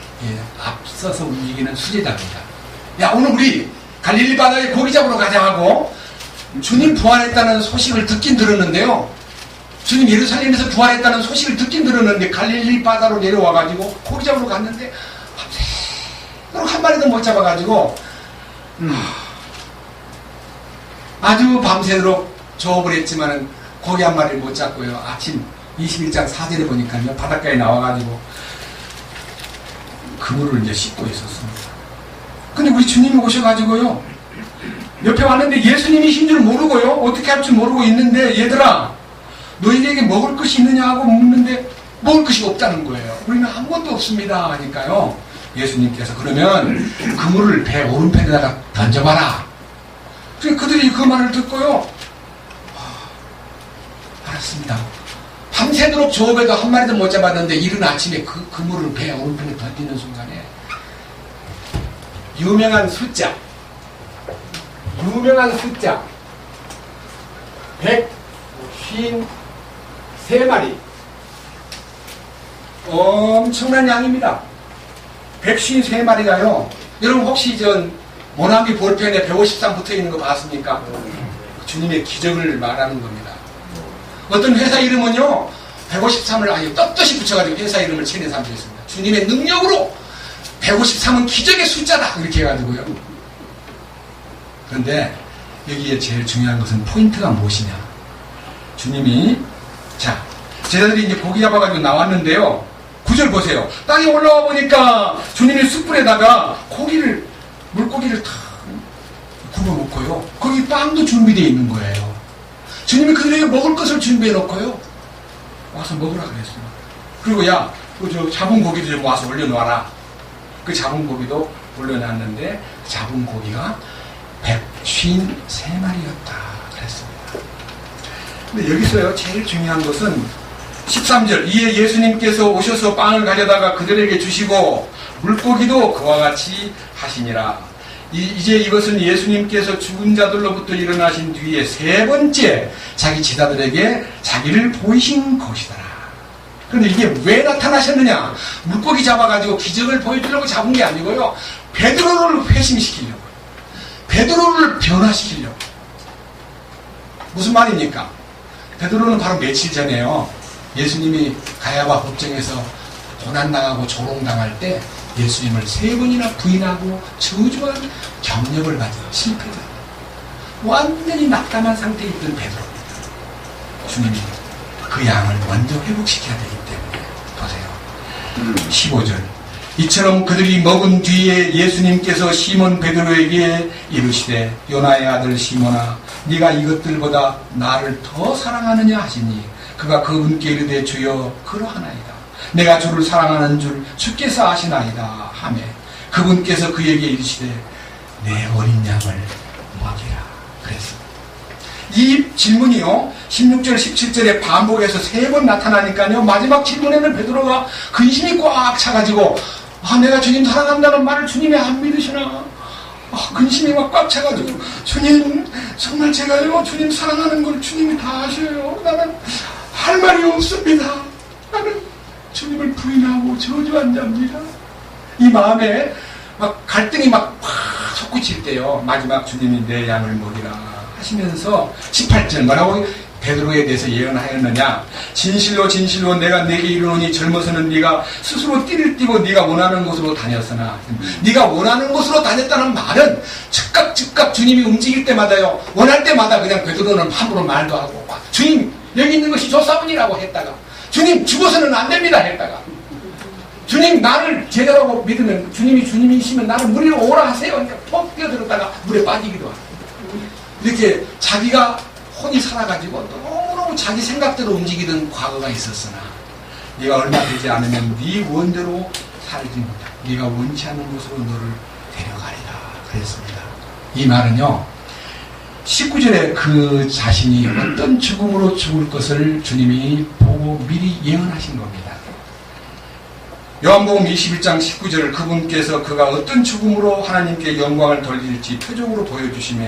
앞서서 움직이는 수제자입니다. 야 오늘 우리 갈릴리 바다에 고기 잡으러 가자 하고 주님 부활했다는 소식을 듣긴 들었는데요. 주님 예루살렘에서 부활했다는 소식을 듣긴 들었는데 갈릴리 바다로 내려와가지고 고기 잡으러 갔는데 밤새도록 한 마리도 못 잡아가지고 아주 밤새도록 조업을 했지만은 고기 한 마리를 못 잡고요. 아침 21장 4절에 보니까요 바닷가에 나와가지고 그물을 이제 씻고 있었습니다. 근데 우리 주님이 오셔가지고요 옆에 왔는데 예수님이신 줄 모르고요 어떻게 할 줄 모르고 있는데 얘들아 너희에게 먹을 것이 있느냐 하고 묻는데 먹을 것이 없다는 거예요. 우리는 아무것도 없습니다 하니까요 예수님께서 그러면 그물을 배 오른편에다가 던져봐라. 그들이 그 말을 듣고요 알았습니다. 밤새도록 조업에도 한 마리도 못 잡았는데 이른 아침에 그 그물을 배 오른편에 던지는 순간에 유명한 숫자 153마리 엄청난 양입니다. 153마리가요 여러분 혹시 모나미 볼펜에 153 붙어있는 거 봤습니까? 주님의 기적을 말하는 겁니다. 어떤 회사 이름은요 153을 아예 떳떳이 붙여가지고 회사 이름을 칠해 삼으셨습니다. 주님의 능력으로 153은 기적의 숫자다 이렇게 해가지고요. 그런데 여기에 제일 중요한 것은 포인트가 무엇이냐. 주님이 자 제자들이 이제 고기 잡아가지고 나왔는데요 9절 보세요. 땅에 올라와 보니까 주님이 숯불에다가 물고기를 다 굽어놓고요 거기 빵도 준비되어 있는 거예요. 주님이 그들에게 먹을 것을 준비해 놓고요 와서 먹으라 그랬어요. 그리고 야 그 잡은 고기도 좀 와서 올려놓아라. 그 잡은 고기도 올려놨는데 잡은 고기가 153마리였다 그랬습니다. 근데 여기서요 제일 중요한 것은 13절 이에 예수님께서 오셔서 빵을 가져다가 그들에게 주시고 물고기도 그와 같이 하시니라. 이제 이것은 예수님께서 죽은 자들로부터 일어나신 뒤에 세 번째 자기 제자들에게 자기를 보이신 것이더라. 그런데 이게 왜 나타나셨느냐. 물고기 잡아가지고 기적을 보여주려고 잡은 게 아니고요 베드로를 회심시키려고 베드로를 변화시키려고. 무슨 말입니까? 베드로는 바로 며칠 전에요 예수님이 가야바 법정에서 고난당하고 조롱당할 때 예수님을 3번이나 부인하고 저주한 경력을 가진 실패자 완전히 낙담한 상태에 있던 베드로입니다. 주님이 그 양을 먼저 회복시켜야 되기 때문에 보세요. 15절 이처럼 그들이 먹은 뒤에 예수님께서 시몬 베드로에게 이르시되 요나의 아들 시몬아 네가 이것들보다 나를 더 사랑하느냐 하시니 그가 그분께 이르되 주여 그러하나이다. 내가 주를 사랑하는 줄 주께서 아시나이다 하매 그분께서 그에게 이르시되 내 어린 양을 먹이라 그랬습니다. 이 질문이요 16절 17절에 반복해서 3번 나타나니까요 마지막 질문에는 베드로가 근심이 꽉 차가지고 내가 주님 사랑한다는 말을 주님이 안 믿으시나 근심이 막 꽉 차가지고 주님 정말 제가요 주님 사랑하는 걸 주님이 다 아셔요. 나는 할 말이 없습니다. 나는 주님을 부인하고 저주한 자입니다. 이 마음에 막 갈등이 막 솟구칠 때요 마지막 주님이 내 양을 먹이라 하시면서 18절 뭐라고 베드로에 대해서 예언하였느냐? 진실로 진실로 내가 네게 이르노니 젊어서는 네가 스스로 띠를 띠고 네가 원하는 곳으로 다녔으나, 네가 원하는 곳으로 다녔다는 말은 즉각 주님이 움직일 때마다요, 원할 때마다 그냥 베드로는 함부로 말도 하고, 주님 여기 있는 것이 조사분이라고 했다가, 주님 죽어서는 안 됩니다 했다가, 주님 나를 제대로 믿으면 주님이 주님이시면 나를 물에 오라 하세요. 퍽 뛰어들었다가 물에 빠지기도 하고, 이렇게 자기가 혼이 살아가지고 너무너무 자기 생각대로 움직이던 과거가 있었으나, 네가 얼마 되지 않으면 네 원대로 살지 못하고 네가 원치 않는 곳으로 너를 데려가리라 그랬습니다. 이 말은요, 19절에 그 자신이 어떤 죽음으로 죽을 것을 주님이 보고 미리 예언하신 겁니다. 요한복음 21장 19절, 그분께서 그가 어떤 죽음으로 하나님께 영광을 돌릴지 표적으로 보여주시며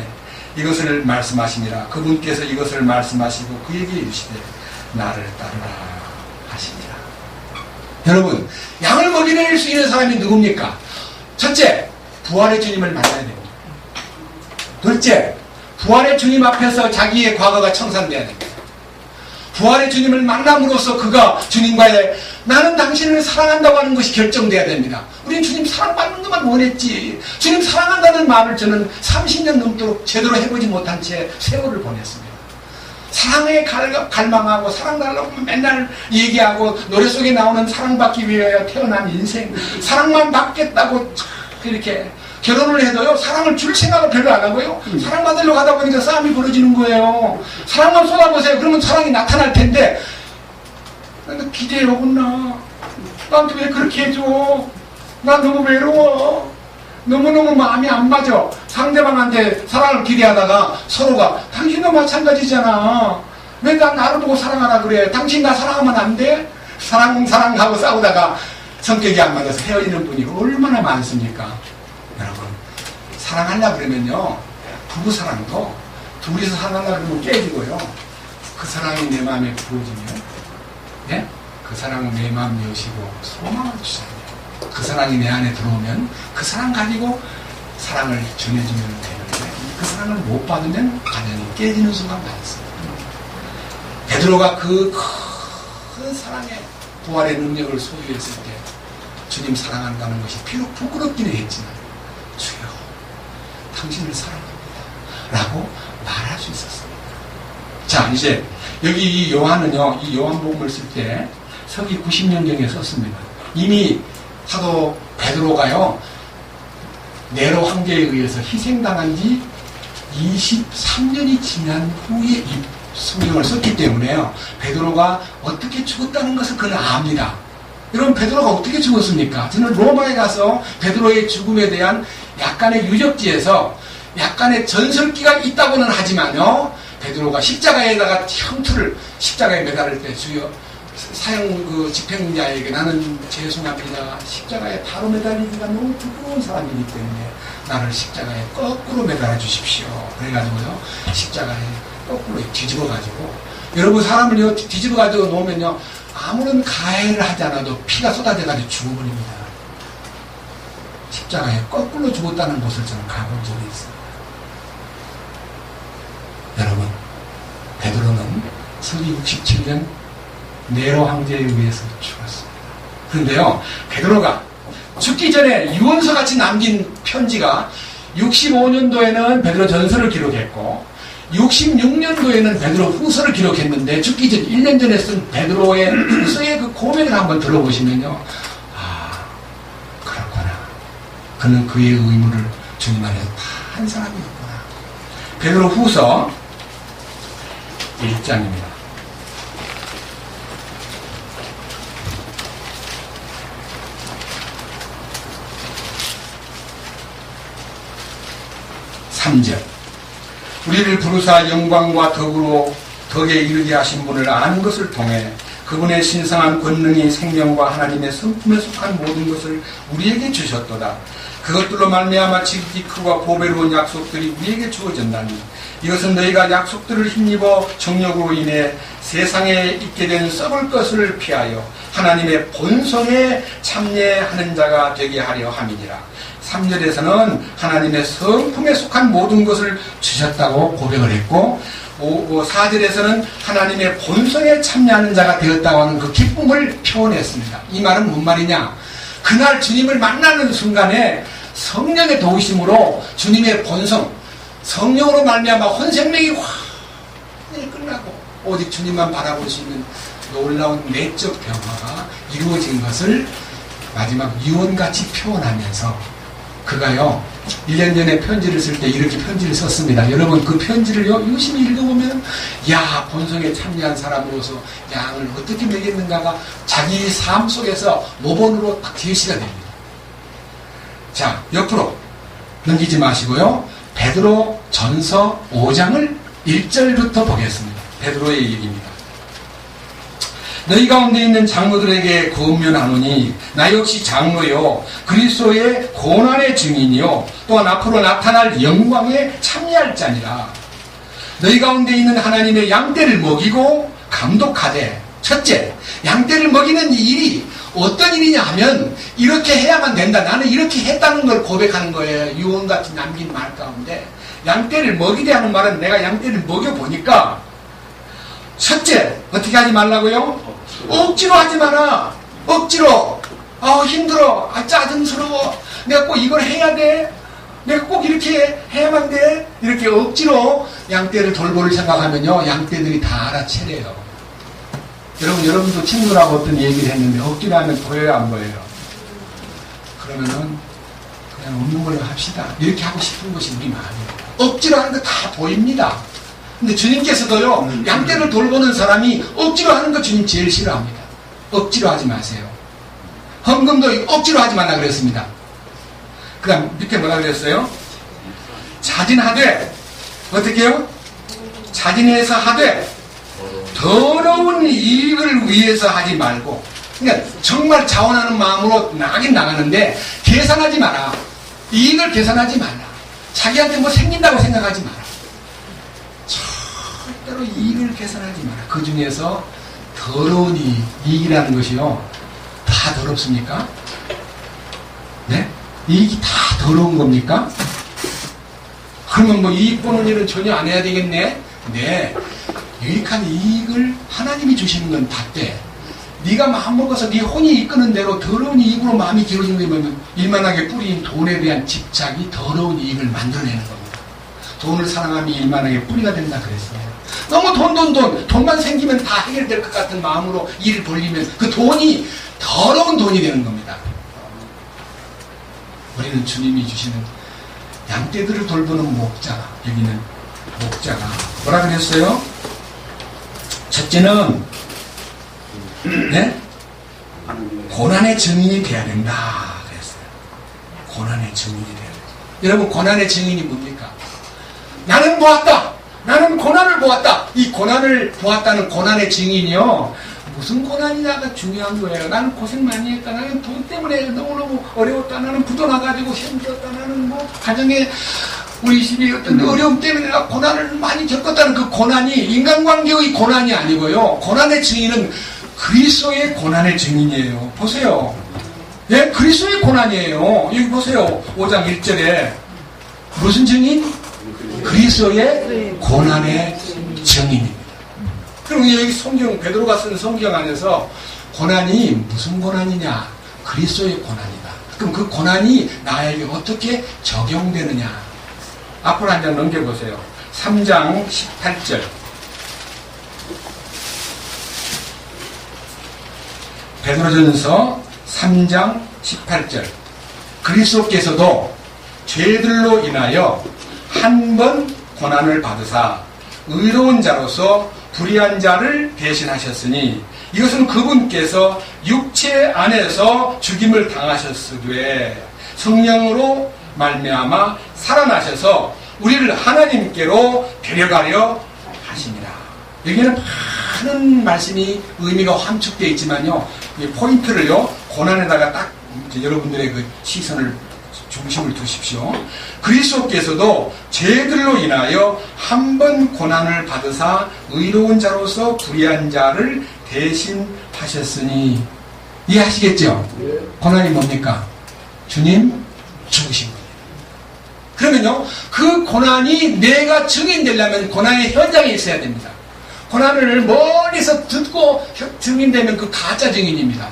이것을 말씀하시니라. 그분께서 이것을 말씀하시고 그에게 이르시되 나를 따르라 하시니라. 여러분, 양을 먹이낼 수 있는 사람이 누굽니까? 첫째, 부활의 주님을 만나야 됩니다. 둘째, 부활의 주님 앞에서 자기의 과거가 청산돼야 됩니다. 부활의 주님을 만남으로써 그가 주님과의 나는 당신을 사랑한다고 하는 것이 결정돼야 됩니다. 우린 주님 사랑받는 것만 원했지, 주님 사랑한다는 말을 저는 30년 넘도록 제대로 해보지 못한 채 세월을 보냈습니다. 사랑에 갈망하고 사랑달라고 맨날 얘기하고 노래 속에 나오는 사랑받기 위하여 태어난 인생, 사랑만 받겠다고 이렇게 결혼을 해도요, 사랑을 줄 생각을 별로 안 하고요, 사랑받으려고 하다 보니까 싸움이 벌어지는 거예요. 사랑만 쏟아보세요. 그러면 사랑이 나타날 텐데, 기대해 오구나. 나한테 왜 그렇게 해줘? 나 너무 외로워. 너무너무 마음이 안 맞아. 상대방한테 사랑을 기대하다가 서로가 당신도 마찬가지잖아. 왜 나를 보고 사랑하라 그래? 당신 나 사랑하면 안 돼? 사랑하고 싸우다가 성격이 안 맞아서 헤어지는 분이 얼마나 많습니까? 여러분, 사랑하려고 그러면요, 부부사랑도 둘이서 사랑하려고 그러면 깨지고요, 그 사랑이 내 마음에 부어지면, 예? 그 사랑을 내 마음 여시고 소망을 주셔야 돼요. 그 사랑이 내 안에 들어오면 그 사랑 가지고 사랑을 전해주면 되는데, 그 사랑을 못 받으면 가정이 깨지는 순간 많습니다. 베드로가 그 큰 사랑의 부활의 능력을 소유했을 때 주님 사랑한다는 것이 비록 부끄럽기는 했지만, 주여 당신을 사랑합니다 라고 말할 수 있었습니다. 자, 이제 여기 이 요한은요, 이 요한복음을 쓸 때 서기 90년경에 썼습니다. 이미 사도 베드로가요, 네로 황제에 의해서 희생당한 지 23년이 지난 후에 이 성경을 썼기 때문에요, 베드로가 어떻게 죽었다는 것을 그는 압니다. 여러분, 베드로가 어떻게 죽었습니까? 저는 로마에 가서 베드로의 죽음에 대한 약간의 유적지에서 약간의 전설기가 있다고는 하지만요, 베드로가 십자가에다가 형투를 십자가에 매달을 때 주여 집행자에게 나는 죄송합니다. 십자가에 바로 매달리기가 너무 부끄러운 사람이기 때문에 나를 십자가에 거꾸로 매달아 주십시오. 그래가지고요, 십자가에 거꾸로 뒤집어가지고, 여러분, 사람을요 뒤집어가지고 놓으면요, 아무런 가해를 하지 않아도 피가 쏟아져가지고 죽어버립니다. 십자가에 거꾸로 죽었다는 곳을 저는 가본 적이 있어요. 여러분, 베드로는 서기 67년 네로 황제에 의해서 죽었습니다. 그런데요, 베드로가 죽기 전에 유언서 같이 남긴 편지가 65년도에는 베드로 전서를 기록했고 66년도에는 베드로 후서를 기록했는데, 죽기 전 1년 전에 쓴 베드로의 후서의 그 고백을 한번 들어보시면요, 아, 그렇구나. 그는 그의 의무를 주님 안에서 다 한 사람이었구나. 베드로 후서 1장입니다. 우리를 부르사 영광과 덕에 이르게 하신 분을 아는 것을 통해 그분의 신성한 권능이 생명과 하나님의 성품에 속한 모든 것을 우리에게 주셨도다. 그것들로 말미암아 지극히 크고 보배로운 약속들이 우리에게 주어졌나니 이것은 너희가 약속들을 힘입어 정력으로 인해 세상에 있게 된 썩을 것을 피하여 하나님의 본성에 참여하는 자가 되게 하려 함이니라. 3절에서는 하나님의 성품에 속한 모든 것을 주셨다고 고백을 했고, 4절에서는 하나님의 본성에 참여하는 자가 되었다고 하는 그 기쁨을 표현했습니다. 이 말은 뭔 말이냐? 그날 주님을 만나는 순간에 성령의 도우심으로 주님의 본성, 성령으로 말미암아 혼생명이 완전히 끝나고 오직 주님만 바라볼 수 있는 놀라운 내적 변화가 이루어진 것을 마지막 유언같이 표현하면서 그가요 1년 전에 편지를 쓸 때 이렇게 편지를 썼습니다. 여러분 그 편지를요 유심히 읽어보면 야 본성에 참여한 사람으로서 양을 어떻게 먹였는가가 자기 삶 속에서 모본으로 딱 제시가 됩니다. 자 옆으로 넘기지 마시고요. 베드로 전서 5장을 1절부터 보겠습니다. 베드로의 얘기입니다. 너희 가운데 있는 장로들에게 권면하노니 나 역시 장로요 그리스도의 고난의 증인이요 또한 앞으로 나타날 영광에 참여할 자니라. 너희 가운데 있는 하나님의 양떼를 먹이고 감독하되 첫째 양떼를 먹이는 일이 어떤 일이냐 하면 이렇게 해야만 된다. 나는 이렇게 했다는 걸 고백하는 거예요. 유언같이 남긴 말 가운데 양떼를 먹이되 하는 말은 내가 양떼를 먹여보니까 첫째 어떻게 하지 말라고요? 억지로 하지 마라. 억지로 힘들어. 짜증스러워. 내가 꼭 이걸 해야 돼. 내가 꼭 이렇게 해야만 돼. 이렇게 억지로 양떼를 돌보를 생각하면요 양떼들이 다 알아채래요. 여러분도 친구라고 어떤 얘기를 했는데 억지로 하면 보여요 안 보여요? 그러면은 그냥 없는 걸로 합시다. 이렇게 하고 싶은 것이 우리 마음이에요. 억지로 하는 거 다 보입니다. 근데 주님께서도요 양떼를 돌보는 사람이 억지로 하는 거 주님 제일 싫어합니다. 억지로 하지 마세요. 헌금도 억지로 하지 말라 그랬습니다. 그 다음 밑에 뭐라 그랬어요? 자진하되 어떻게 해요? 자진해서 하되 더러운 이익을 위해서 하지 말고 그러니까 정말 자원하는 마음으로 나가긴 나가는데 계산하지 마라. 이익을 계산하지 말라. 자기한테 뭐 생긴다고 생각하지 마라. 절대로 이익을 계산하지 마라. 그 중에서 더러운 이익이라는 것이요 다 더럽습니까? 네? 이익이 다 더러운 겁니까? 그러면 뭐 이익 보는 일은 전혀 안 해야 되겠네? 네. 유익한 이익을 하나님이 주시는 건 닿대. 네가 마음먹어서 네 혼이 이끄는 대로 더러운 이익으로 마음이 기울어진 거면 일만하게 뿌린 돈에 대한 집착이 더러운 이익을 만들어내는 겁니다. 돈을 사랑하면 일만하게 뿌리가 된다 그랬어요. 너무 돈만 생기면 다 해결될 것 같은 마음으로 일을 벌리면 그 돈이 더러운 돈이 되는 겁니다. 우리는 주님이 주시는 양떼들을 돌보는 목자가 여기는 목자가 뭐라 그랬어요? 첫째는 네? 고난의 증인이 돼야 된다 그랬어요. 고난의 증인이 돼야 된다. 여러분 고난의 증인이 뭡니까? 나는 보았다. 나는 고난을 보았다. 이 고난을 보았다는 고난의 증인이요 무슨 고난이냐가 중요한 거예요. 나는 고생 많이 했다. 나는 돈 때문에 너무너무 어려웠다. 나는 부도 나가지고 힘들었다. 나는 뭐 가정에 우리 집이 어떤 어려움 때문에 내가 고난을 많이 겪었다는 그 고난이 인간관계의 고난이 아니고요. 고난의 증인은 그리스도의 고난의 증인이에요. 보세요. 예, 그리스도의 고난이에요. 여기 보세요. 5장 1절에 무슨 증인? 그리스도의 고난의 증인입니다. 그럼 여기 성경 베드로가 쓴 성경 안에서 고난이 무슨 고난이냐? 그리스도의 고난이다. 그럼 그 고난이 나에게 어떻게 적용되느냐? 앞으로 한 장 넘겨보세요. 3장 18절. 베드로전서 3장 18절. 그리스도께서도 죄들로 인하여 한 번 고난을 받으사 의로운 자로서 불의한 자를 대신하셨으니 이것은 그분께서 육체 안에서 죽임을 당하셨으되 성령으로 말미암아 살아나셔서 우리를 하나님께로 데려가려 하십니다. 여기는 많은 말씀이 의미가 함축되어 있지만요, 포인트를요 고난에다가 딱 여러분들의 그 시선을 중심을 두십시오. 그리스도께서도 죄들로 인하여 한 번 고난을 받으사 의로운 자로서 불의한 자를 대신하셨으니 이해하시겠죠? 고난이 뭡니까? 주님 죽으신 겁니다. 그러면요, 그 고난이 내가 증인되려면 고난의 현장에 있어야 됩니다. 고난을 멀리서 듣고 증인되면 그 가짜 증인입니다.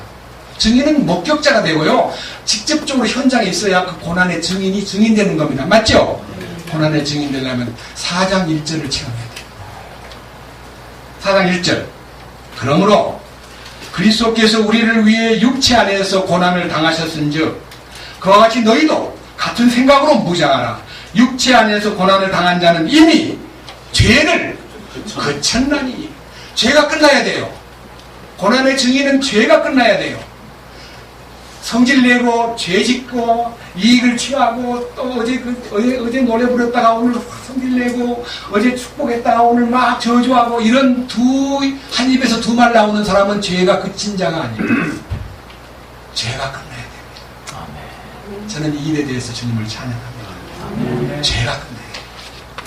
증인은 목격자가 되고요, 직접적으로 현장에 있어야 그 고난의 증인이 증인되는 겁니다. 맞죠? 고난의 증인되려면 4장 1절을 체험해야 돼요. 4장 1절. 그러므로 그리스도께서 우리를 위해 육체 안에서 고난을 당하셨은즉 그와 같이 너희도 같은 생각으로 무장하라. 육체 안에서 고난을 당한 자는 이미 죄를 그쳤나니. 죄가 끝나야 돼요. 고난의 증인은 죄가 끝나야 돼요. 성질 내고 죄 짓고 이익을 취하고 또 어제 노래 부렸다가 오늘 성질 내고 어제 축복했다가 오늘 막 저주하고 이런 한 입에서 두 말 나오는 사람은 죄가 그친 자가 아닙니다. 죄가 끝나야 됩니다. 저는 이 일에 대해서 주님을 찬양합니다. 죄가 끝나야 돼요.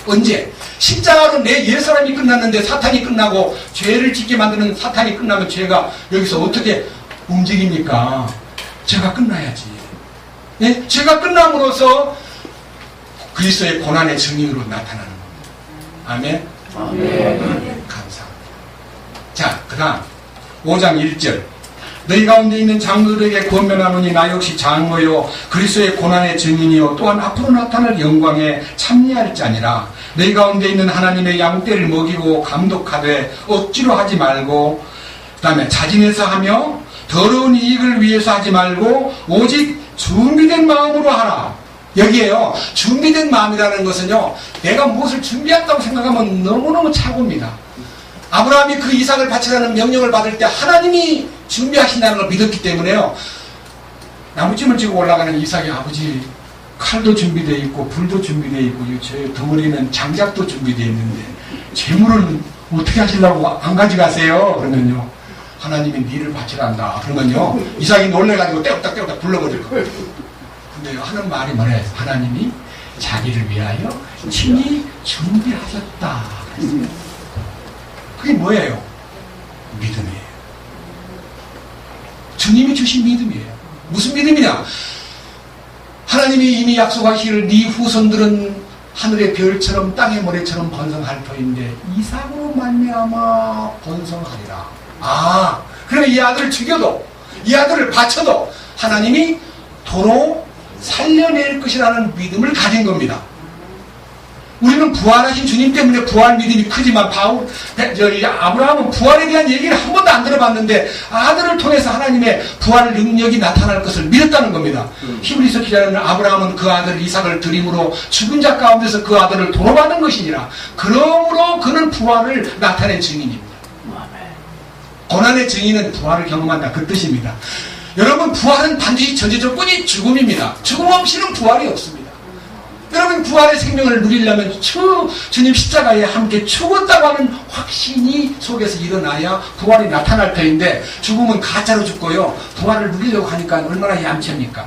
언제? 십자가로 내 옛사람이 끝났는데 사탄이 끝나고 죄를 짓게 만드는 사탄이 끝나면 죄가 여기서 어떻게 움직입니까? 죄가 끝나야지. 예? 죄가 끝남으로써 그리스도의 고난의 증인으로 나타나는 겁니다. 아멘? 아멘. 감사합니다. 자, 그 다음 5장 1절. 너희 가운데 있는 장로들에게 권면하노니 나 역시 장로요 그리스도의 고난의 증인이요 또한 앞으로 나타날 영광에 참여할 자니라. 너희 가운데 있는 하나님의 양떼를 먹이고 감독하되 억지로 하지 말고, 그 다음에 자진해서 하며 더러운 이익을 위해서 하지 말고 오직 준비된 마음으로 하라. 여기에요, 준비된 마음이라는 것은요, 내가 무엇을 준비한다고 생각하면 너무너무 착오입니다. 아브라함이 그 이삭을 바치라는 명령을 받을 때 하나님이 준비하신다는 걸 믿었기 때문에요, 나무찜을 지고 올라가는 이삭의 아버지, 칼도 준비되어 있고 불도 준비되어 있고 저 덩어리는 장작도 준비되어 있는데 재물은 어떻게 하시려고 안 가져가세요? 그러면요, 하나님이 니를 바치란다. 그러면요, 이삭이 놀래가지고 떼었다 불러버릴 거예요. 근데 하는 말이 뭐래요? 하나님이 자기를 위하여 친히 준비하셨다. 그게 뭐예요? 믿음이에요. 주님이 주신 믿음이에요. 무슨 믿음이냐? 하나님이 이미 약속하시기를 네 후손들은 하늘의 별처럼 땅의 모래처럼 번성할 터인데 이삭으로 말미암아 번성하리라. 아, 그러면 이 아들을 죽여도, 이 아들을 바쳐도 하나님이 도로 살려낼 것이라는 믿음을 가진 겁니다. 우리는 부활하신 주님 때문에 부활 믿음이 크지만 아브라함은 부활에 대한 얘기를 한 번도 안 들어봤는데 아들을 통해서 하나님의 부활 능력이 나타날 것을 믿었다는 겁니다. 히브리서 기자는 아브라함은 그 아들 이삭을 드림으로 죽은 자 가운데서 그 아들을 도로받은 것이니라. 그러므로 그는 부활을 나타낸 증인입니다. 고난의 증인은 부활을 경험한다, 그 뜻입니다. 여러분, 부활은 반드시 전제 조건이 죽음입니다. 죽음 없이는 부활이 없습니다. 여러분, 부활의 생명을 누리려면 주님 십자가에 함께 죽었다고 하는 확신이 속에서 일어나야 부활이 나타날 터인데, 죽음은 가짜로 죽고요, 부활을 누리려고 하니까 얼마나 얌체입니까?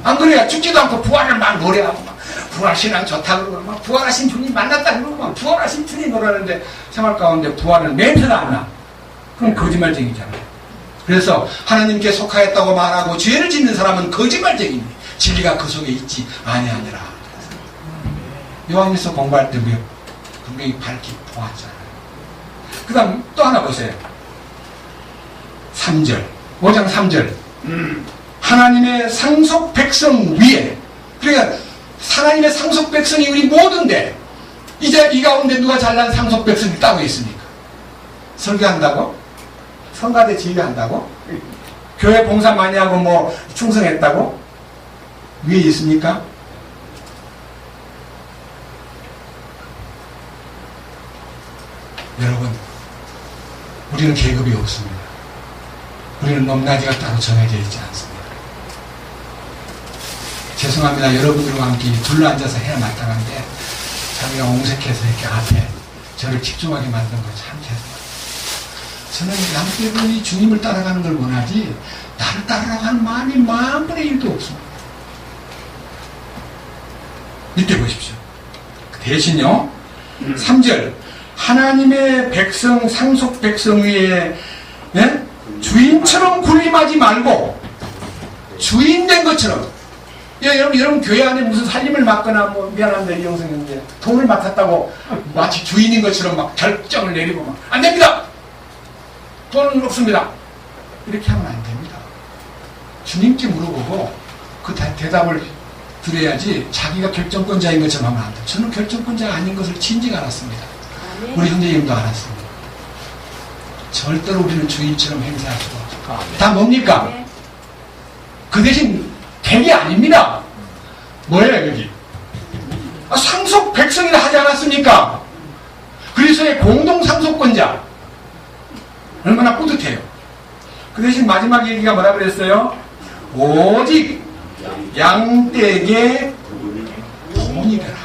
안 그래야 죽지도 않고 부활을 막 노래하고 막 부활신앙 좋다 그러고 막 부활하신 주님 만났다 그러고 막 부활하신 주님 노래하는데 생활 가운데 부활은 냄새가 안 나. 그럼 거짓말쟁이잖아요. 그래서 하나님께 속하였다고 말하고 죄를 짓는 사람은 거짓말쟁이니 진리가 그 속에 있지 아니하니라. 요한일서 공부할 때 우리가 분명히 밝히 보았잖아요. 그 다음 또 하나 보세요. 3절 5장 3절 하나님의 상속 백성 위에, 그러니까 하나님의 상속 백성이 우리 모두인데 이제 이 가운데 누가 잘난 상속 백성이 따로 있습니까? 설교한다고? 성가대 지휘한다고? 교회 봉사 많이 하고 뭐 충성했다고? 위에 있습니까? 여러분, 우리는 계급이 없습니다. 우리는 높낮이가 따로 정해져 있지 않습니다. 죄송합니다. 여러분들과 함께 둘러앉아서 해야 마땅한데 자기가 옹색해서 이렇게 앞에 저를 집중하게 만든 거 참 죄송합니다. 저는 양떼분이 주님을 따라가는 걸 원하지 나를 따르라고 하는 마음이 10,000분의 1도 없습니다. 이때 보십시오. 대신요 3절 하나님의 백성, 상속 백성 위에 주인처럼 군림하지 말고 주인 된 것처럼, 여러분 교회 안에 무슨 살림을 맡거나 뭐 미안한데 이영성인데 돈을 맡았다고 마치 주인인 것처럼 막 결정을 내리고 막 안 됩니다. 돈은 없습니다. 이렇게 하면 안 됩니다. 주님께 물어보고 그 대답을 드려야지 자기가 결정권자인 것처럼 하면 안 돼요. 저는 결정권자가 아닌 것을 진즉 알았습니다. 우리 형제님도 알았습니다. 절대로 우리는 주인처럼 행세할 수가 없어요. 다 뭡니까? 그 대신 객이 아닙니다. 뭐예요 여기? 상속 백성이라 하지 않았습니까? 그리스도의 공동 상속권자. 얼마나 뿌듯해요. 그 대신 마지막 얘기가 뭐라 그랬어요? 오직 양떼에게 본이 되라.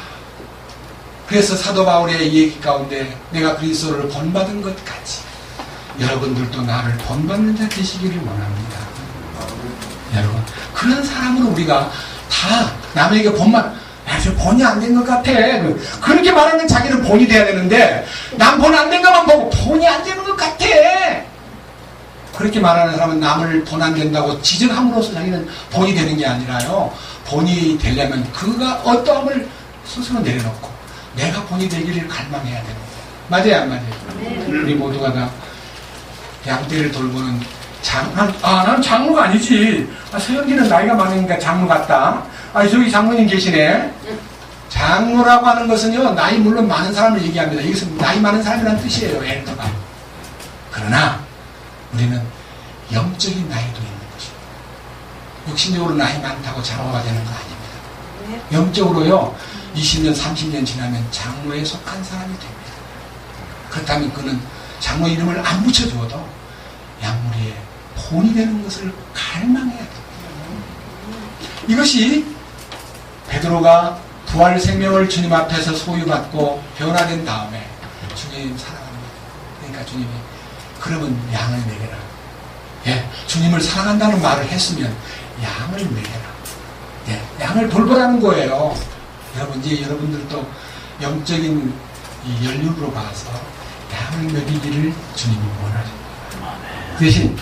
그래서 사도 바울의 이 얘기 가운데 내가 그리스도를 본받은 것 같이 여러분들도 나를 본받는 자 되시기를 원합니다. 여러분 그런 사람으로 우리가 다 남에게 본만 저 본이 안 된 것 같아 그렇게 말하면 자기는 본이 돼야 되는데 난 본 안 된 것만 보고 본이 안 되는 것 같아 그렇게 말하는 사람은 남을 본 안 된다고 지적함으로써 자기는 본이 되는 게 아니라요 본이 되려면 그가 어떠함을 스스로 내려놓고 내가 본이 되기를 갈망해야 됩니다. 맞아요 안 맞아요? 우리 모두가 다 양떼를 돌보는 나는 장로가 아니지. 서영기는 나이가 많으니까 장로 같다. 저기 장로님 계시네. 장로라고 하는 것은요, 나이 물론 많은 사람을 얘기합니다. 이것은 나이 많은 사람이라는 뜻이에요, 엘더가. 그러나, 우리는 영적인 나이도 있는 것입니다. 육신적으로 나이 많다고 장로가 되는 거 아닙니다. 영적으로요, 20년, 30년 지나면 장로에 속한 사람이 됩니다. 그렇다면 그는 장로 이름을 안 붙여주어도 양무리의 본이 되는 것을 갈망해야 됩니다. 이것이 베드로가 부활 생명을 주님 앞에서 소유받고 변화된 다음에 주님 사랑합니다. 그러니까 주님이 그러면 양을 먹여라. 예, 주님을 사랑한다는 말을 했으면 양을 먹여라. 예, 양을 돌보라는 거예요. 여러분 이제 여러분들도 영적인 이 연륜으로 봐서 양을 먹이기를 주님이 원하십니다. 그 대신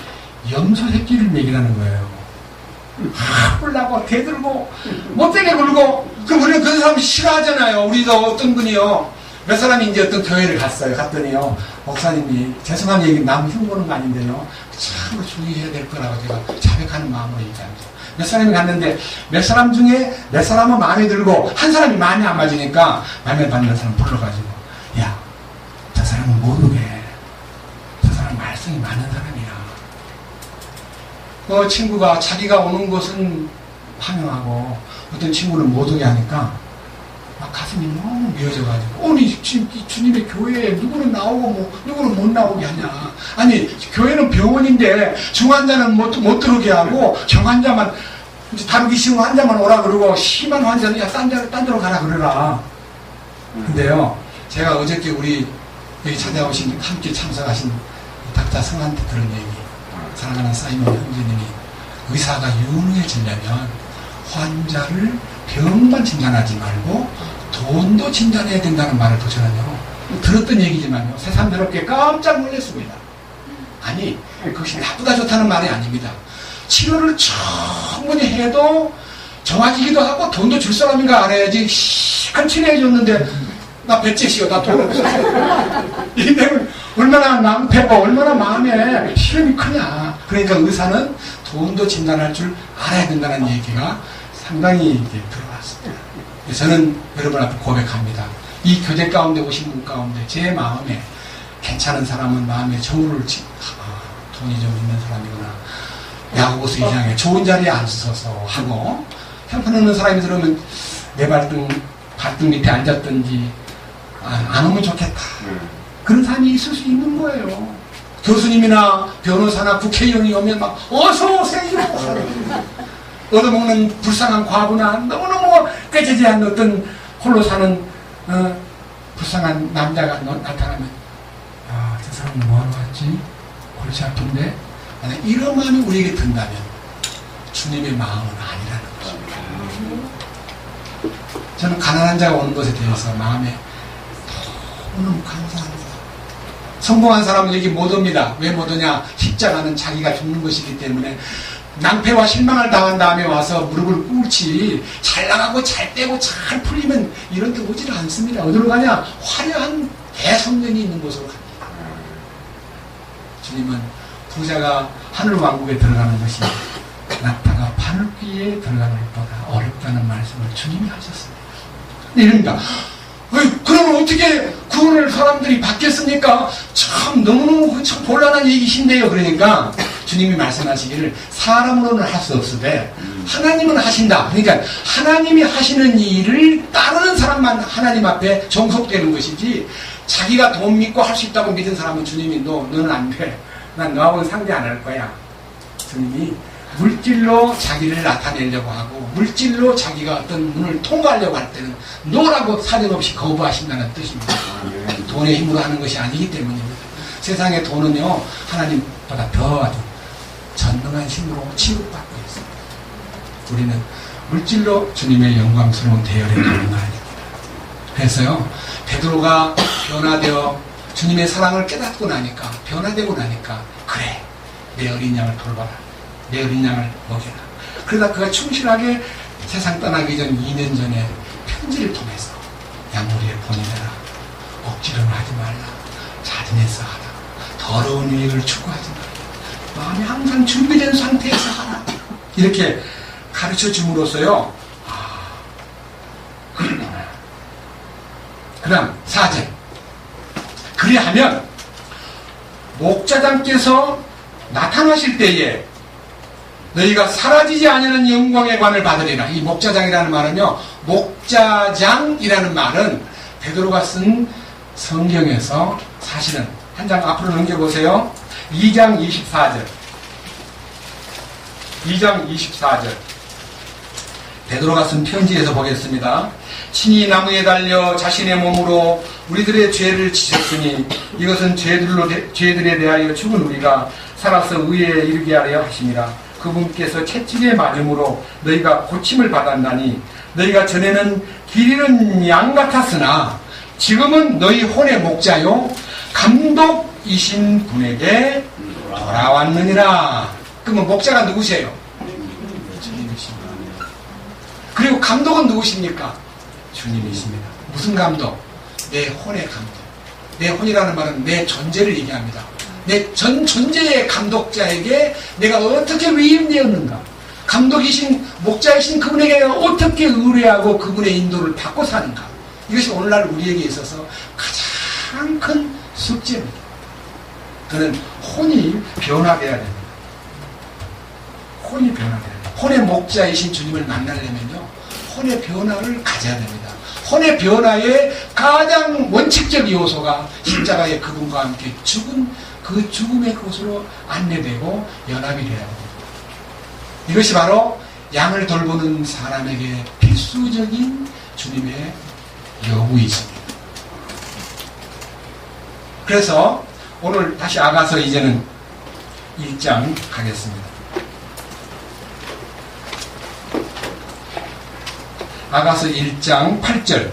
염소 새끼를 먹이라는 거예요. 뿔나고 대들고 못되게 굴고 우리는 그런 사람 싫어하잖아요. 우리도 어떤 분이요 몇 사람이 이제 어떤 교회를 갔더니요 목사님이 죄송한 얘기 남 흉보는 거 아닌데요 참 주의해야 될 거라고 제가 자백하는 마음으로 얘기합니다. 몇 사람이 갔는데 몇 사람 중에 몇 사람은 마음에 들고 한 사람이 마음에 안 맞으니까 마음에 받는 사람 불러가지고 야 저 사람은 못 오게 저 사람 말씀이 많은 사람이야. 친구가 자기가 오는 것은 환영하고 어떤 친구는 못 오게 하니까 막 가슴이 너무 미어져가지고 아니 주님의 교회에 누구는 나오고 뭐 누구는 못 나오게 하냐. 아니 교회는 병원인데 중환자는 못 들어오게 하고 경환자만 이제 다루기 쉬운 환자만 오라 그러고 심한 환자는 야 딴 데로 가라 그러라. 근데요 제가 어저께 우리 여기 찾아오신 함께 참석하신 닥터 성한테 들은 얘기 사랑하는 사이먼 형제님이 의사가 유능해지려면 환자를 병만 진단하지 말고 돈도 진단해야 된다는 말을 저는요 들었던 얘기지만요 새삼스럽게 깜짝 놀랐습니다. 아니 그것이 나쁘다 좋다는 말이 아닙니다. 치료를 충분히 해도 정확히기도 하고 돈도 줄 사람인가 알아야지 시간 치료해 줬는데 나 배째시오 나 돈 없어 이 내용을 얼마나 낭패고 얼마나 마음에 시름이 크냐. 그러니까 의사는 돈도 진단할 줄 알아야 된다는 얘기가 상당히 이제 들어왔습니다. 저는 여러분 앞에 고백합니다. 이 교제 가운데 오신 분 가운데 제 마음에 괜찮은 사람은 마음에 저울을 돈이 좀 있는 사람이구나. 야구보스 이상에 좋은 자리에 앉아서 하고 형편없는 사람이 들으면 내 발등 밑에 앉았든지 안 오면 좋겠다. 그런 사람이 있을 수 있는 거예요. 교수님이나 변호사나 국회의원이 오면 막 어서 오세요. 얻어먹는 불쌍한 과부나 너무너무 꾀지지 않는 어떤 홀로 사는 불쌍한 남자가 나타나면 저 사람은 뭐하러 왔지? 골치 아픈데? 이런 마음이 우리에게 든다면 주님의 마음은 아니라는 것입니다. 저는 가난한 자가 오는 것에 대해서 마음에 너무 감사합니다. 성공한 사람은 여기 못 옵니다. 왜 못 오냐? 십자가는 자기가 죽는 것이기 때문에 낭패와 실망을 당한 다음에 와서 무릎을 꿇지 잘 나가고 잘 떼고 잘 풀리면 이런 데 오지를 않습니다. 어디로 가냐? 화려한 대성령이 있는 곳으로 갑니다. 주님은 부자가 하늘왕국에 들어가는 것이 낙타가 바늘귀에 들어가는 것보다 어렵다는 말씀을 주님이 하셨습니다. 이러니까 그럼 어떻게 구원을 사람들이 받겠습니까? 참 너무너무 참 곤란한 얘기신데요. 그러니까 주님이 말씀하시기를 사람으로는 할 수 없으되 하나님은 하신다. 그러니까 하나님이 하시는 일을 따르는 사람만 하나님 앞에 정속되는 것이지 자기가 돈 믿고 할 수 있다고 믿은 사람은 주님이 너는 안 돼. 난 너하고는 상대 안 할 거야. 주님이 물질로 자기를 나타내려고 하고 물질로 자기가 어떤 문을 통과하려고 할 때는 노라고 사정없이 거부하신다는 뜻입니다. 돈의 힘으로 하는 것이 아니기 때문입니다. 세상의 돈은요 하나님보다 더 아주 전능한 힘으로 취급받고 있습니다. 우리는 물질로 주님의 영광스러운 대열에 가는 거 아닙니다. 그래서요 베드로가 변화되어 주님의 사랑을 깨닫고 나니까 변화되고 나니까 그래 내 어린 양을 돌봐라. 내 어린 양을 먹여라. 그러다 그가 충실하게 세상 떠나기 전 2년 전에 편지를 통해서 양무리에 보내라. 억지로는 하지 말라. 자진해서 하라. 더러운 유익을 추구하지 말라. 마음이 항상 준비된 상태에서 하라. 이렇게 가르쳐 줌으로써요. 그러구나. 그 다음 4절. 그리하면 목자장께서 나타나실 때에 너희가 사라지지 않는 영광의 관을 받으리라. 이 목자장이라는 말은요 목자장이라는 말은 베드로가 쓴 성경에서 사실은 한 장 앞으로 넘겨보세요. 2장 24절 2장 24절 베드로가 쓴 편지에서 보겠습니다. 친히 나무에 달려 자신의 몸으로 우리들의 죄를 지셨으니 이것은 죄들에 대하여 죽은 우리가 살아서 의에 이르게 하려 하심이라. 그분께서 채찍에 맞음으로 너희가 고침을 받았나니 너희가 전에는 길 잃은 양 같았으나 지금은 너희 혼의 목자요 감독이신 분에게 돌아왔느니라. 그러면 목자가 누구세요? 주님이십니다. 그리고 감독은 누구십니까? 주님이십니다. 무슨 감독? 내 혼의 감독. 내 혼이라는 말은 내 존재를 얘기합니다. 내 전 존재의 감독자에게 내가 어떻게 위임되었는가? 감독이신 목자이신 그분에게 어떻게 의뢰하고 그분의 인도를 받고 사는가? 이것이 오늘날 우리에게 있어서 가장 큰 숙제입니다. 그는 혼이 변화되어야 됩니다. 혼이 변화되어야 됩니다. 혼의 목자이신 주님을 만나려면요 혼의 변화를 가져야 됩니다. 혼의 변화의 가장 원칙적 요소가 십자가의 그분과 함께 죽은 그 죽음의 곳으로 안내되고 연합이 되어야 합니다. 이것이 바로 양을 돌보는 사람에게 필수적인 주님의 요구이십니다. 그래서 오늘 다시 아가서 이제는 1장 가겠습니다. 아가서 1장 8절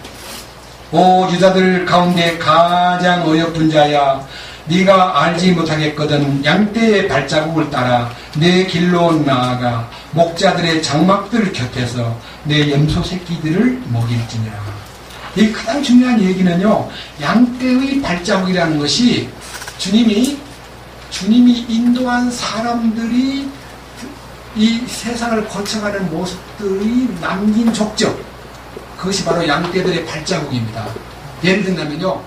오 유다들 가운데 가장 어여쁜 자야 네가 알지 못하겠거든 양떼의 발자국을 따라 내 길로 나아가 목자들의 장막들 곁에서 내 염소 새끼들을 먹일지니라. 이 가장 중요한 얘기는요 양떼의 발자국이라는 것이 주님이 인도한 사람들이 이 세상을 거쳐가는 모습들이 남긴 족적 그것이 바로 양떼들의 발자국입니다. 예를 들면요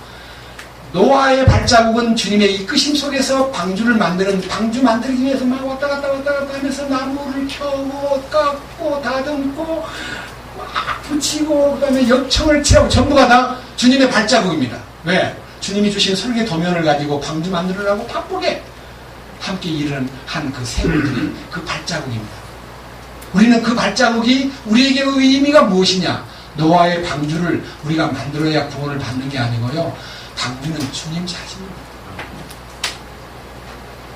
노아의 발자국은 주님의 이끄심 속에서 방주를 만드는 방주 만들기 위해서 막 왔다 갔다 하면서 나무를 켜고 깎고 다듬고 막 붙이고 그 다음에 역청을 칠하고 전부가 다 주님의 발자국입니다. 왜? 주님이 주신 설계 도면을 가지고 방주 만들으라고 바쁘게 함께 일을 한 그 세월들이 그 발자국입니다. 우리는 그 발자국이 우리에게 의미가 무엇이냐? 노아의 방주를 우리가 만들어야 구원을 받는 게 아니고요. 방주는 주님 자신입니다.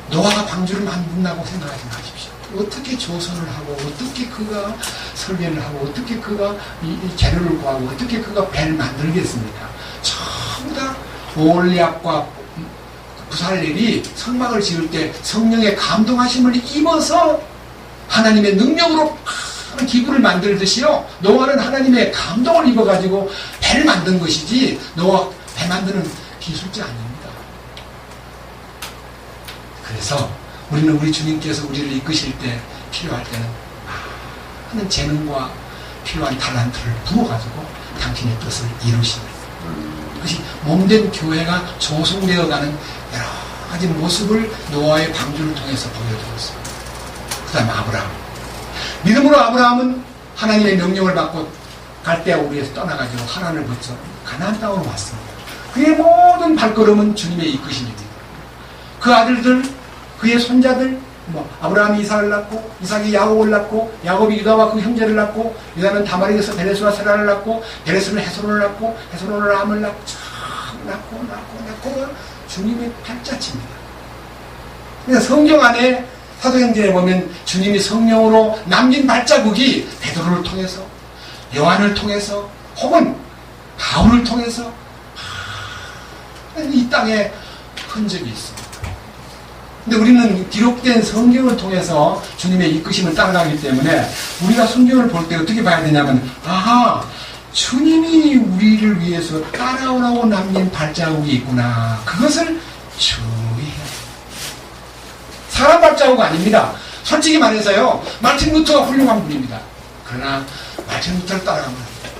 노아가 방주를 만든다고 생각하지 마십시오. 어떻게 조선을 하고 어떻게 그가 설계를 하고 어떻게 그가 이 재료를 구하고 어떻게 그가 배를 만들겠습니까? 전부 다 올리압과 부살렐이 성막을 지을 때 성령의 감동하심을 입어서 하나님의 능력으로 많은 기구를 만들듯이요, 노아는 하나님의 감동을 입어가지고 배를 만든 것이지 노아 배 만드는 기술자 아닙니다. 그래서 우리는 우리 주님께서 우리를 이끄실 때 필요할 때는 많은 재능과 필요한 달란트를 부어가지고 당신의 뜻을 이루십니다. 그것이 몸된 교회가 조성되어가는 여러 가지 모습을 노아의 방주를 통해서 보여주었습니다. 그 다음에 아브라함. 믿음으로 아브라함은 하나님의 명령을 받고 갈대아 우리에서 떠나가지고 하란을 거쳐 가나안 땅으로 왔습니다. 그의 모든 발걸음은 주님의 이끄심입니다. 그 아들들, 그의 손자들, 아브라함이 이삭을 낳고, 이삭이 야곱을 낳고, 야곱이 유다와 그 형제를 낳고, 유다는 다말에게서 베레스와 세라를 낳고, 베레스는 헤스론을 낳고, 헤스론은 람을 낳고, 낳고 주님의 팔자치입니다. 그래서 성경 안에 사도행전에 보면 주님이 성령으로 남긴 발자국이 베드로를 통해서, 요한을 통해서, 혹은 바울을 통해서 이 땅에 흔적이 있습니다. 근데 우리는 기록된 성경을 통해서 주님의 이끄심을 따라가기 때문에 우리가 성경을 볼 때 어떻게 봐야 되냐면, 아하, 주님이 우리를 위해서 따라오라고 남긴 발자국이 있구나. 그것을 주의해야 돼요. 사람 발자국 아닙니다. 솔직히 말해서요, 마틴 루터가 훌륭한 분입니다. 그러나 마틴 루터를 따라가면 안 돼요.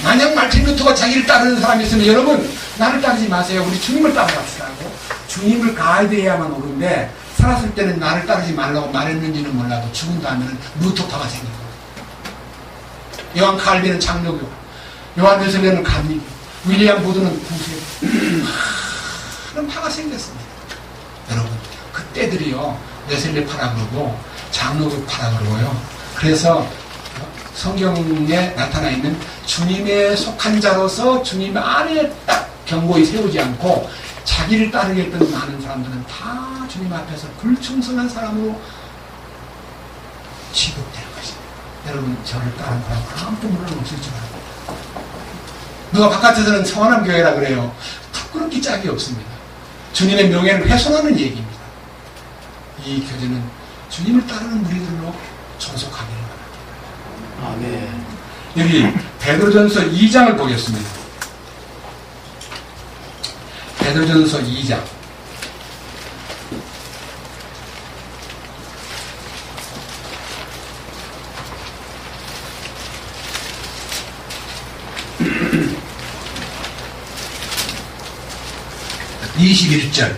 만약 마틴 루터가 자기를 따르는 사람이 있으면 여러분, 나를 따르지 마세요. 우리 주님을 따라갑시다고. 주님을 가이드해야만 오는데, 살았을 때는 나를 따르지 말라고 말했는지는 몰라도 죽은 다음에는 루터파가 생긴 거예요. 요한 칼빈은 장로교, 요한 웨슬레는 감리교, 윌리엄 보드는 구세교. 그런 파가 생겼습니다. 여러분, 그때들이요, 웨슬레파라 그러고 장로교파라 그러고요. 그래서 성경에 나타나 있는 주님의 속한 자로서 주님 안에 딱 견고히 세우지 않고 자기를 따르겠다는 많은 사람들은 다 주님 앞에서 불충성한 사람으로 취급되는 것입니다. 여러분, 저를 따르는 사람 아무도 물론 없을 줄 알고, 누가 바깥에서는 성안함 교회라 그래요. 부끄럽기 짝이 없습니다. 주님의 명예를 훼손하는 얘기입니다. 이 교제는 주님을 따르는 무리들로 존속하기를 바랍니다. 아멘. 여기 베드로전서 2장을 보겠습니다. 베드로전서 2장. (21절)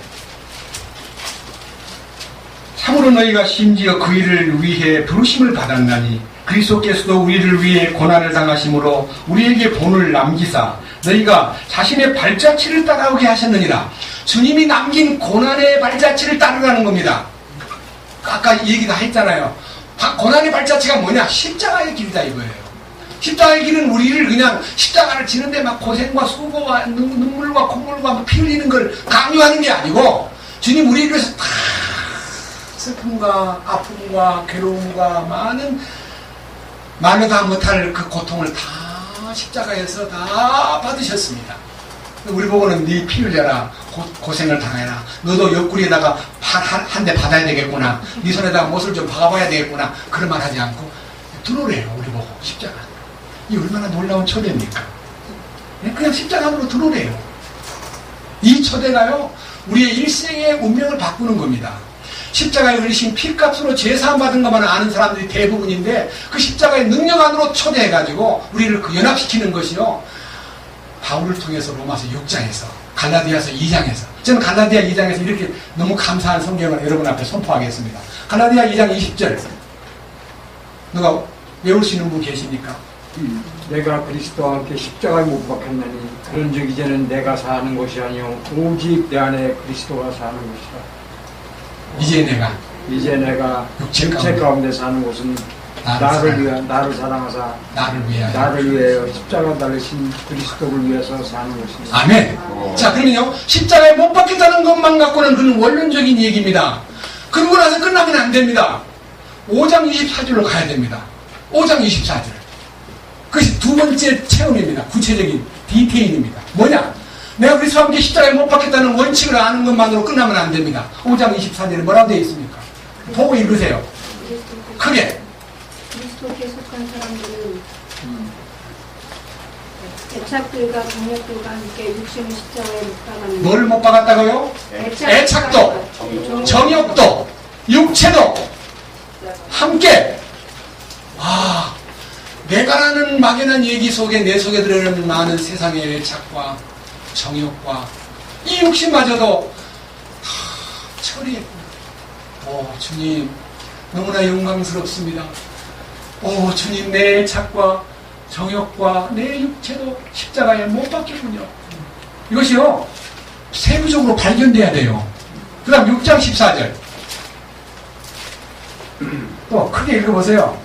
참으로 너희가 심지어 그 일을 위해 부르심을 받았나니 그리스도께서도 우리를 위해 고난을 당하심으로 우리에게 본을 남기사 너희가 자신의 발자취를 따라오게 하셨느니라. 주님이 남긴 고난의 발자취를 따르라는 겁니다. 아까 얘기 다 했잖아요. 고난의 발자취가 뭐냐? 십자가의 길이다 이거예요. 십자가의 길은 우리를 그냥 십자가를 지는데 막 고생과 수고와 눈물과 콧물과 피 흘리는 걸 강요하는 게 아니고, 주님 우리를 위해서 다 슬픔과 아픔과 괴로움과 많은 말로 다 못할 그 고통을 다 십자가에서 다 받으셨습니다. 우리 보고는 네 피 흘려라, 고생을 당해라, 너도 옆구리에다가 한 대 받아야 되겠구나, 네 손에다가 못을 좀 박아봐야 되겠구나, 그런 말 하지 않고 들어오래요. 우리 보고 십자가. 이 얼마나 놀라운 초대입니까? 그냥 십자가 안으로 들어오래요. 이 초대가요, 우리의 일생의 운명을 바꾸는 겁니다. 십자가에 흘리신 피값으로 죄사함 받은 것만 아는 사람들이 대부분인데, 그 십자가의 능력 안으로 초대해가지고 우리를 그 연합시키는 것이요, 바울을 통해서 로마서 6장에서, 갈라디아서 2장에서, 저는 갈라디아 2장에서 이렇게 너무 감사한 성경을 여러분 앞에 선포하겠습니다. 갈라디아 2장 20절 누가 외울 수 있는 분 계십니까? 내가 그리스도와 함께 십자가에 못 박혔나니 그런즉 이제는 내가 사는 것이 아니요 오직 내 안에 그리스도가 사는 것이다. 이제 내가 육체 가운데 사는 것은 나를 사랑하사 나를 위하여 십자가 달리신 그리스도를 위해서 사는 것입니다. 아멘. 자, 그러면요, 십자가에 못 박혔다는 것만 갖고는 그는 원론적인 얘기입니다. 그러고 나서 끝나면 안 됩니다. 5장 24절로 가야 됩니다. 5장 24절. 그것이 두 번째 체험입니다. 구체적인 디테일입니다. 뭐냐? 내가 그리스도와 함께 십자가에 못 박혔다는 원칙을 아는 것만으로 끝나면 안 됩니다. 5장 24절에 뭐라고 되어 있습니까? 보고 읽으세요. 크게. 그리스도께 속한 사람들은 애착들과 정욕들과 함께 육신의 십자가에 못 박았는데 뭘 못 박았다고요? 애착도, 정욕도, 육체도 함께. 와, 내가라는 막연한 얘기 속에 내 속에 들어있는 많은 세상의 애착과 정욕과 이 육신마저도 다 처리했구나. 오, 주님 너무나 영광스럽습니다. 오, 주님 내 애착과 정욕과 내 육체도 십자가에 못 박혔군요. 이것이요 세부적으로 발견돼야 돼요. 그 다음 6장 14절 또 크게 읽어보세요.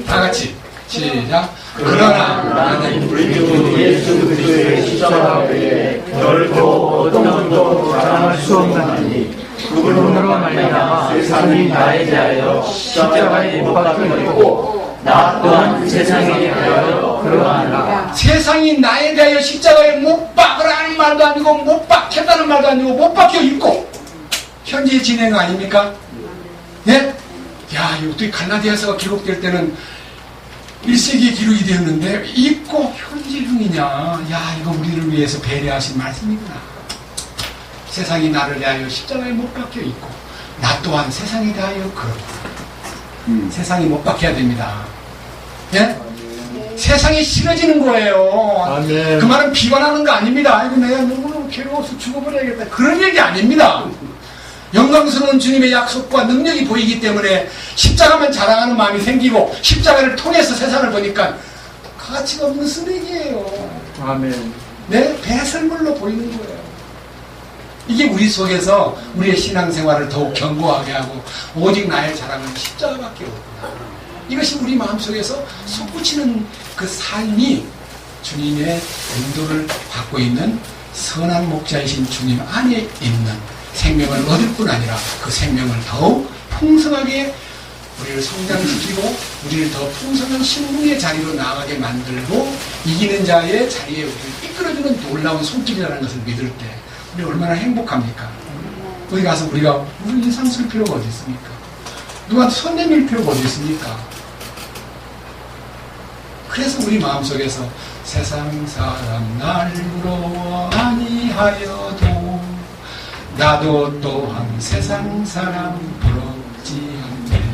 다 같이 시작. 그러나 나는 우리 주 예수 그리스도의 십자가 외에 결코 어떤 것도 자랑할 수 없나니 그분으로 말미암아 세상이 나에 대하여 십자가에 못 박혀 있고 나 또한 세상에 대하여 그러하노라. 세상이 나에 대하여 십자가에 못 박으라는 말도 아니고 못 박혔다는 말도 아니고 못 박혀 있고 현재 진행 아닙니까? 예? 야, 이것도 갈라디아서가 기록될 때는 1세기에 기록이 되었는데 있고 현재 중이냐. 야, 이거 우리를 위해서 배려하신 말씀이구나. 세상이 나를 대하여 십자가에 못 박혀 있고 나 또한 세상에 대하여 그렇구나. 세상이 못 박혀야 됩니다. 예? 세상이 싫어지는 거예요. 아멘. 그 말은 비관하는 거 아닙니다. 아이고 내가 너무너무 괴로워서 죽어버려야겠다. 그런 얘기 아닙니다. 영광스러운 주님의 약속과 능력이 보이기 때문에 십자가만 자랑하는 마음이 생기고 십자가를 통해서 세상을 보니까 가치가 없는 쓰레기예요. 아멘. 네? 배설물로 보이는 거예요. 이게 우리 속에서 우리의 신앙생활을 더욱 견고하게 하고 오직 나의 자랑은 십자가밖에 없구나. 이것이 우리 마음속에서 솟구치는 그 삶이 주님의 인도를 받고 있는 선한 목자이신 주님 안에 있는 생명을 얻을 뿐 아니라 그 생명을 더욱 풍성하게 우리를 성장시키고 우리를 더 풍성한 신분의 자리로 나아가게 만들고 이기는 자의 자리에 우리를 이끌어주는 놀라운 손길이라는 것을 믿을 때 우리 얼마나 행복합니까? 거기 가서 우리가 우리 인상 쓸 필요가 어디 있습니까? 누구한테 손 내밀 필요가 어디 있습니까? 그래서 우리 마음속에서 세상 사람 날 부러워 아니하여도 나도 또한 세상 사람 부럽지 않네.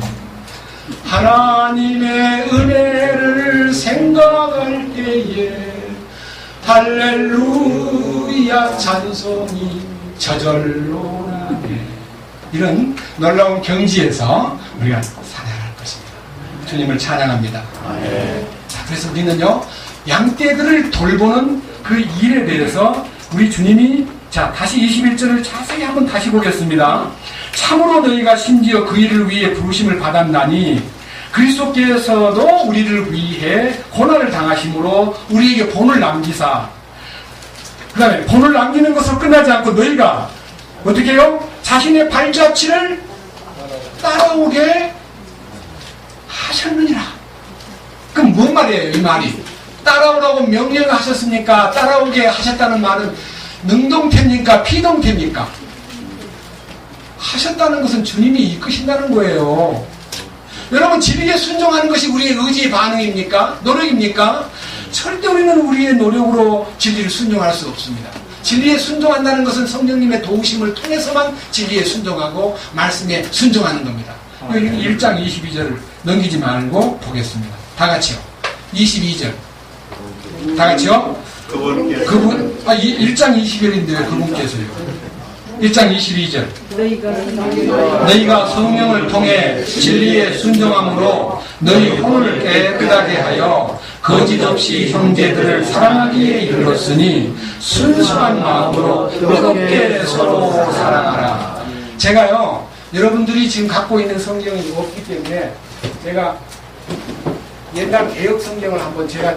하나님의 은혜를 생각할 때에 할렐루야 찬송이 저절로 나네. 이런 놀라운 경지에서 우리가 찬양할 것입니다. 주님을 찬양합니다. 자, 그래서 우리는요 양떼들을 돌보는 그 일에 대해서 우리 주님이 자, 다시 21절을 자세히 한번 다시 보겠습니다. 참으로 너희가 심지어 그 일을 위해 부르심을 받았나니 그리스도께서도 우리를 위해 고난을 당하심으로 우리에게 본을 남기사. 그 다음에 본을 남기는 것으로 끝나지 않고 너희가 어떻게 해요? 자신의 발자취를 따라오게 하셨느니라. 그럼 뭔 말이에요, 이 말이? 따라오라고 명령을 하셨습니까? 따라오게 하셨다는 말은 능동태입니까? 피동태입니까? 하셨다는 것은 주님이 이끄신다는 거예요. 여러분, 진리에 순종하는 것이 우리의 의지의 반응입니까? 노력입니까? 절대 우리는 우리의 노력으로 진리를 순종할 수 없습니다. 진리에 순종한다는 것은 성령님의 도우심을 통해서만 진리에 순종하고 말씀에 순종하는 겁니다. 1장 22절을 넘기지 말고 보겠습니다. 다 같이요. 22절. 다 같이요. 그분, 1장 21인데요. 그분께서요. 1장 22절. 너희가 성령을 통해 진리에 순종함으로 너희 혼을 깨끗하게 하여 거짓없이 형제들을 사랑하기에 이르렀으니 순수한 마음으로 뜨겁게 서로 사랑하라. 제가요, 여러분들이 지금 갖고 있는 성경이 없기 때문에 제가 옛날 개혁 성경을 한번 제가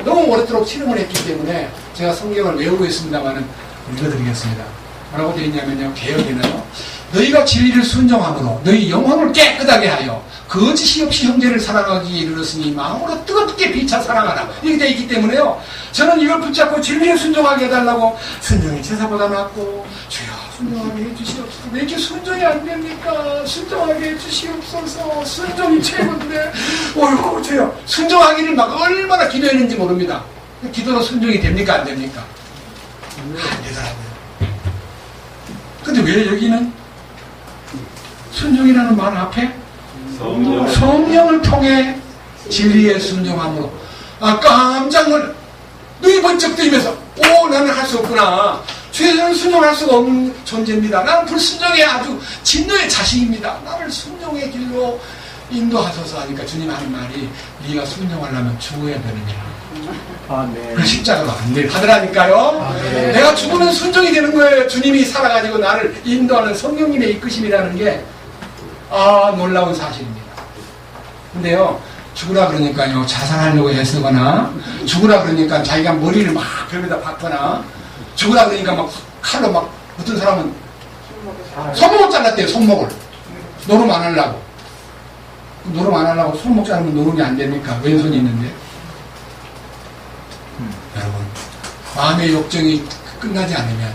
너무 오래도록 실험을 했기 때문에 제가 성경을 외우고 있습니다만은 읽어드리겠습니다. 뭐라고 되어 있냐면요, 개혁에는요, 너희가 진리를 순종함으로 너희 영혼을 깨끗하게 하여 거짓이 없이 형제를 사랑하기에 이르렀으니 마음으로 뜨겁게 비차 사랑하라. 이렇게 되어 있기 때문에요, 저는 이걸 붙잡고 진리에 순종하게 해달라고, 순종이 제사보다 낫고 주여 순종하게 해주시옵소서. 왜 이렇게 순종이 안 됩니까? 순종하게 해주시옵소서. 순종이 최고인데, 어휴, 저요. 순종하기를 막 얼마나 기도했는지 모릅니다. 기도로 순종이 됩니까? 안 됩니까? 안 되더라고요. 근데 왜 여기는 순종이라는 말 앞에 성령을 통해 진리에 순종함으로 깜짝 놀라 눈이 번쩍 뜨이면서 나는 할 수 없구나. 주에서는 순종할 수가 없는 존재입니다. 나는 불순종에 아주 진노의 자식입니다. 나를 순종의 길로 인도하소서 하니까 주님 하는 말이 네가 순종하려면 죽어야 되느냐. 그 십자가로 안 돼. 하더라니까요. 내가 죽으면 순종이 되는 거예요. 주님이 살아가지고 나를 인도하는 성령님의 이끄심이라는 게 놀라운 사실입니다. 근데요, 죽으라 그러니까요, 자살하려고 애쓰거나, 죽으라 그러니까 자기가 머리를 막 벽에다 박거나, 죽으라 그러니까 막 칼로 막, 어떤 사람은 손목을 잘랐대요, 손목을. 노름 안 하려고. 노름 안 하려고 손목 자르면 노름이 안 됩니까? 왼손이 있는데. 여러분, 마음의 욕정이 끝나지 않으면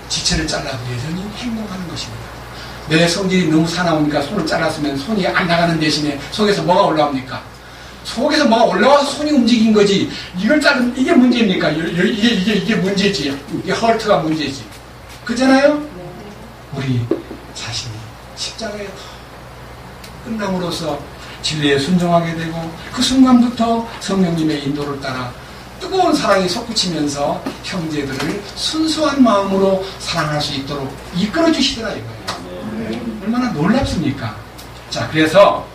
지체를 잘라도 여전히 행동하는 것입니다. 내 성질이 너무 사나우니까 손을 잘랐으면 손이 안 나가는 대신에 속에서 뭐가 올라옵니까? 속에서 뭐가 올라와서 손이 움직인 거지. 이걸 자르면 이게 문제입니까? 이게 문제지. 이게 헐트가 문제지. 그렇잖아요? 우리 자신이 십자가에 끝남으로써 진리에 순종하게 되고 그 순간부터 성령님의 인도를 따라 뜨거운 사랑이 솟구치면서 형제들을 순수한 마음으로 사랑할 수 있도록 이끌어 주시더라 이거예요. 얼마나 놀랍습니까? 자, 그래서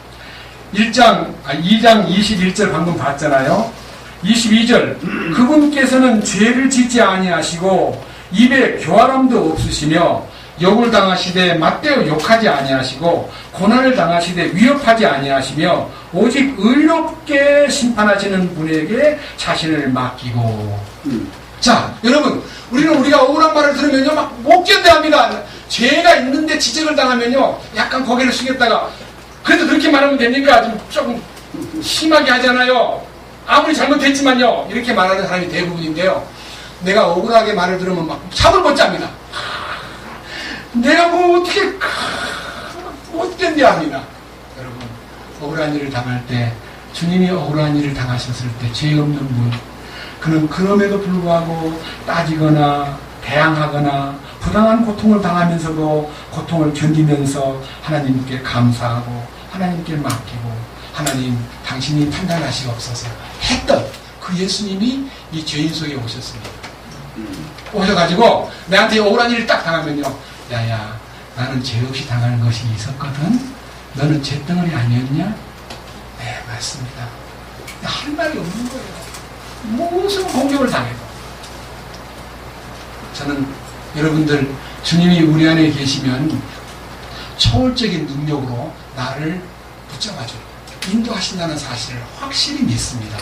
2장 21절 방금 봤잖아요. 22절 그분께서는 죄를 짓지 아니하시고 입에 교활함도 없으시며 욕을 당하시되 맞대어 욕하지 아니하시고 고난을 당하시되 위협하지 아니하시며 오직 의롭게 심판하시는 분에게 자신을 맡기고. 자, 여러분, 우리가 억울한 말을 들으면요 막 못 견뎌합니다. 죄가 있는데 지적을 당하면요 약간 고개를 숙였다가 그래도 그렇게 말하면 됩니까? 조금 심하게 하잖아요. 아무리 잘못했지만요 이렇게 말하는 사람이 대부분인데요, 내가 억울하게 말을 들으면 막 잠을 못 잡니다. 내가 뭐 어떻게 못 견뎌 합니다. 여러분, 억울한 일을 당할 때, 주님이 억울한 일을 당하셨을 때 죄 없는 분, 그는 그럼에도 불구하고 따지거나 대항하거나 부당한 고통을 당하면서도 고통을 견디면서 하나님께 감사하고 하나님께 맡기고 하나님 당신이 판단하시옵소서 했던 그 예수님이 이 죄인 속에 오셨습니다. 오셔가지고 내한테 억울한 일을 딱 당하면요, 야야, 나는 죄 없이 당하는 것이 있었거든. 너는 죄덩어리 아니었냐? 네, 맞습니다. 할 말이 없는 거예요. 무슨 공격을 당해도. 저는 여러분들, 주님이 우리 안에 계시면 초월적인 능력으로 나를 붙잡아줘요. 인도하신다는 사실을 확실히 믿습니다.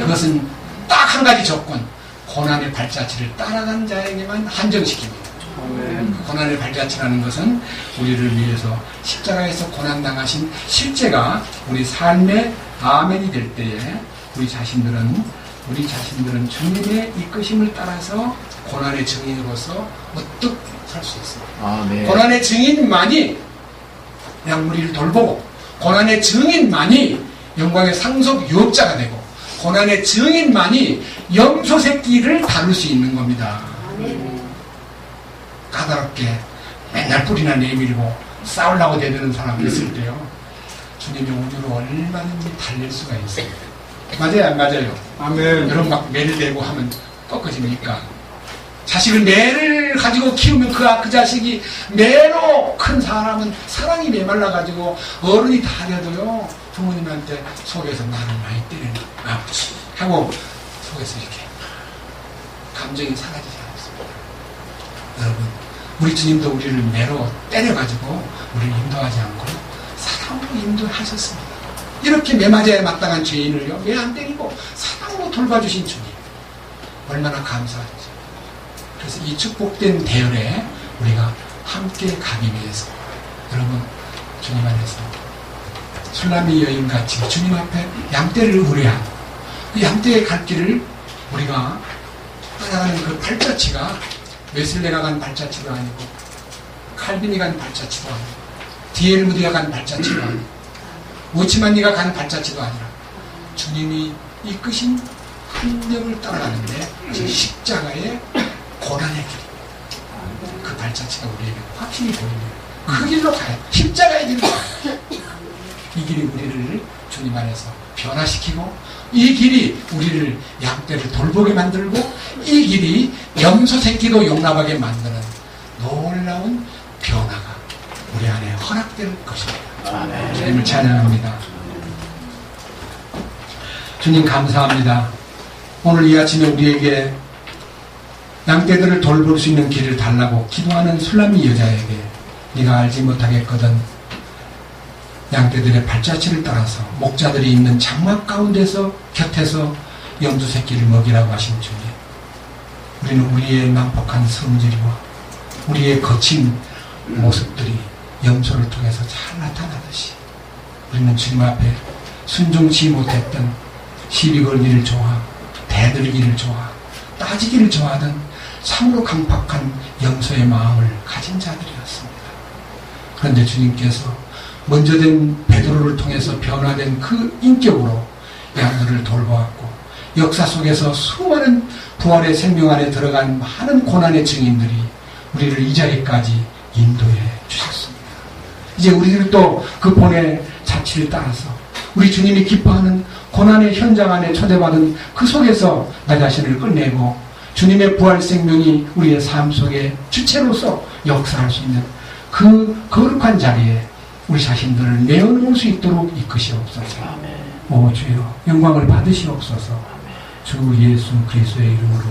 그것은 딱 한 가지 조건, 고난의 발자취를 따라간 자에게만 한정시킵니다. 그 고난의 발자취라는 것은 우리를 위해서 십자가에서 고난당하신 실제가 우리 삶의 아멘이 될 때에 우리 자신들은 주님의 이끄심을 따라서 고난의 증인으로서 어떻게 살 수 있습니다. 고난의 증인만이 그냥 우리를 돌보고, 고난의 증인만이 영광의 상속 유업자가 되고, 고난의 증인만이 염소 새끼를 다룰 수 있는 겁니다. 까다롭게 맨날 뿌리나 내밀고 싸우려고 대드는 사람이 있을 때요, 주님이 오늘로 얼마든지 달릴 수가 있어요. 맞아요, 안 맞아요? 아멘. 여러분 막 매를 대고 하면 꺾어집니까? 자식을 매를 가지고 키우면 그 자식이 매로 큰 사람은 사랑이 메말라가지고 어른이 다 돼도요, 부모님한테 속에서 나를 많이 때리는 아버지 하고 속에서 이렇게 감정이 사라지지 않습니다. 여러분, 우리 주님도 우리를 매로 때려가지고 우리를 인도하지 않고 사랑으로 인도하셨습니다. 이렇게 매맞아야 마땅한 죄인을요, 매 안 때리고 사랑으로 돌봐주신 주님, 얼마나 감사하죠. 그래서 이 축복된 대열에 우리가 함께 가기 위해서, 여러분, 주님 안에서 술람이 여인같이 주님 앞에 양떼를 의뢰하고 그 양떼의 갈 길을 우리가 따라가는 그 발자취가 웨슬레가 간 발자취도 아니고 칼빈이 간 발자취도 아니고 D.L. 무디가 간 발자취도 아니고 우치만니가 간 발자취도 아니라 주님이 이끄신 흔적을 따라가는데 그 십자가의 고난의 길, 그 발자취가 우리에게 확실히 보입니다. 그 길로 가요. 십자가의 길로 가요. 이 길이 우리를 주님 안에서 변화시키고, 이 길이 우리를 양떼를 돌보게 만들고, 이 길이 염소 새끼도 용납하게 만드는 놀라운 변화가 우리 안에 허락될 것입니다. 주님을 찬양합니다. 주님 감사합니다. 오늘 이 아침에 우리에게 양떼들을 돌볼 수 있는 길을 달라고 기도하는 술람이 여자에게 네가 알지 못하겠거든 양떼들의 발자취를 따라서 목자들이 있는 장막 가운데서 곁에서 염소 새끼를 먹이라고 하신 주님, 우리는 우리의 난폭한 성질과 우리의 거친 모습들이 염소를 통해서 잘 나타나듯이 우리는 주님 앞에 순종치 못했던 시비 걸기를 좋아, 대들기를 좋아, 따지기를 좋아하던 참으로 강팍한 염소의 마음을 가진 자들이었습니다. 그런데 주님께서 먼저 된 베드로를 통해서 변화된 그 인격으로 양들을 돌보았고, 역사 속에서 수많은 부활의 생명 안에 들어간 많은 고난의 증인들이 우리를 이 자리까지 인도해 주셨습니다. 이제 우리들도 그 본의 자취를 따라서 우리 주님이 기뻐하는 고난의 현장 안에 초대받은 그 속에서 나 자신을 끝내고 주님의 부활 생명이 우리의 삶 속에 주체로서 역사할 수 있는 그 거룩한 자리에 우리 자신들을 내어놓을 수 있도록 이끄시옵소서. 오 주여 영광을 받으시옵소서. 주 예수 그리스도의 이름으로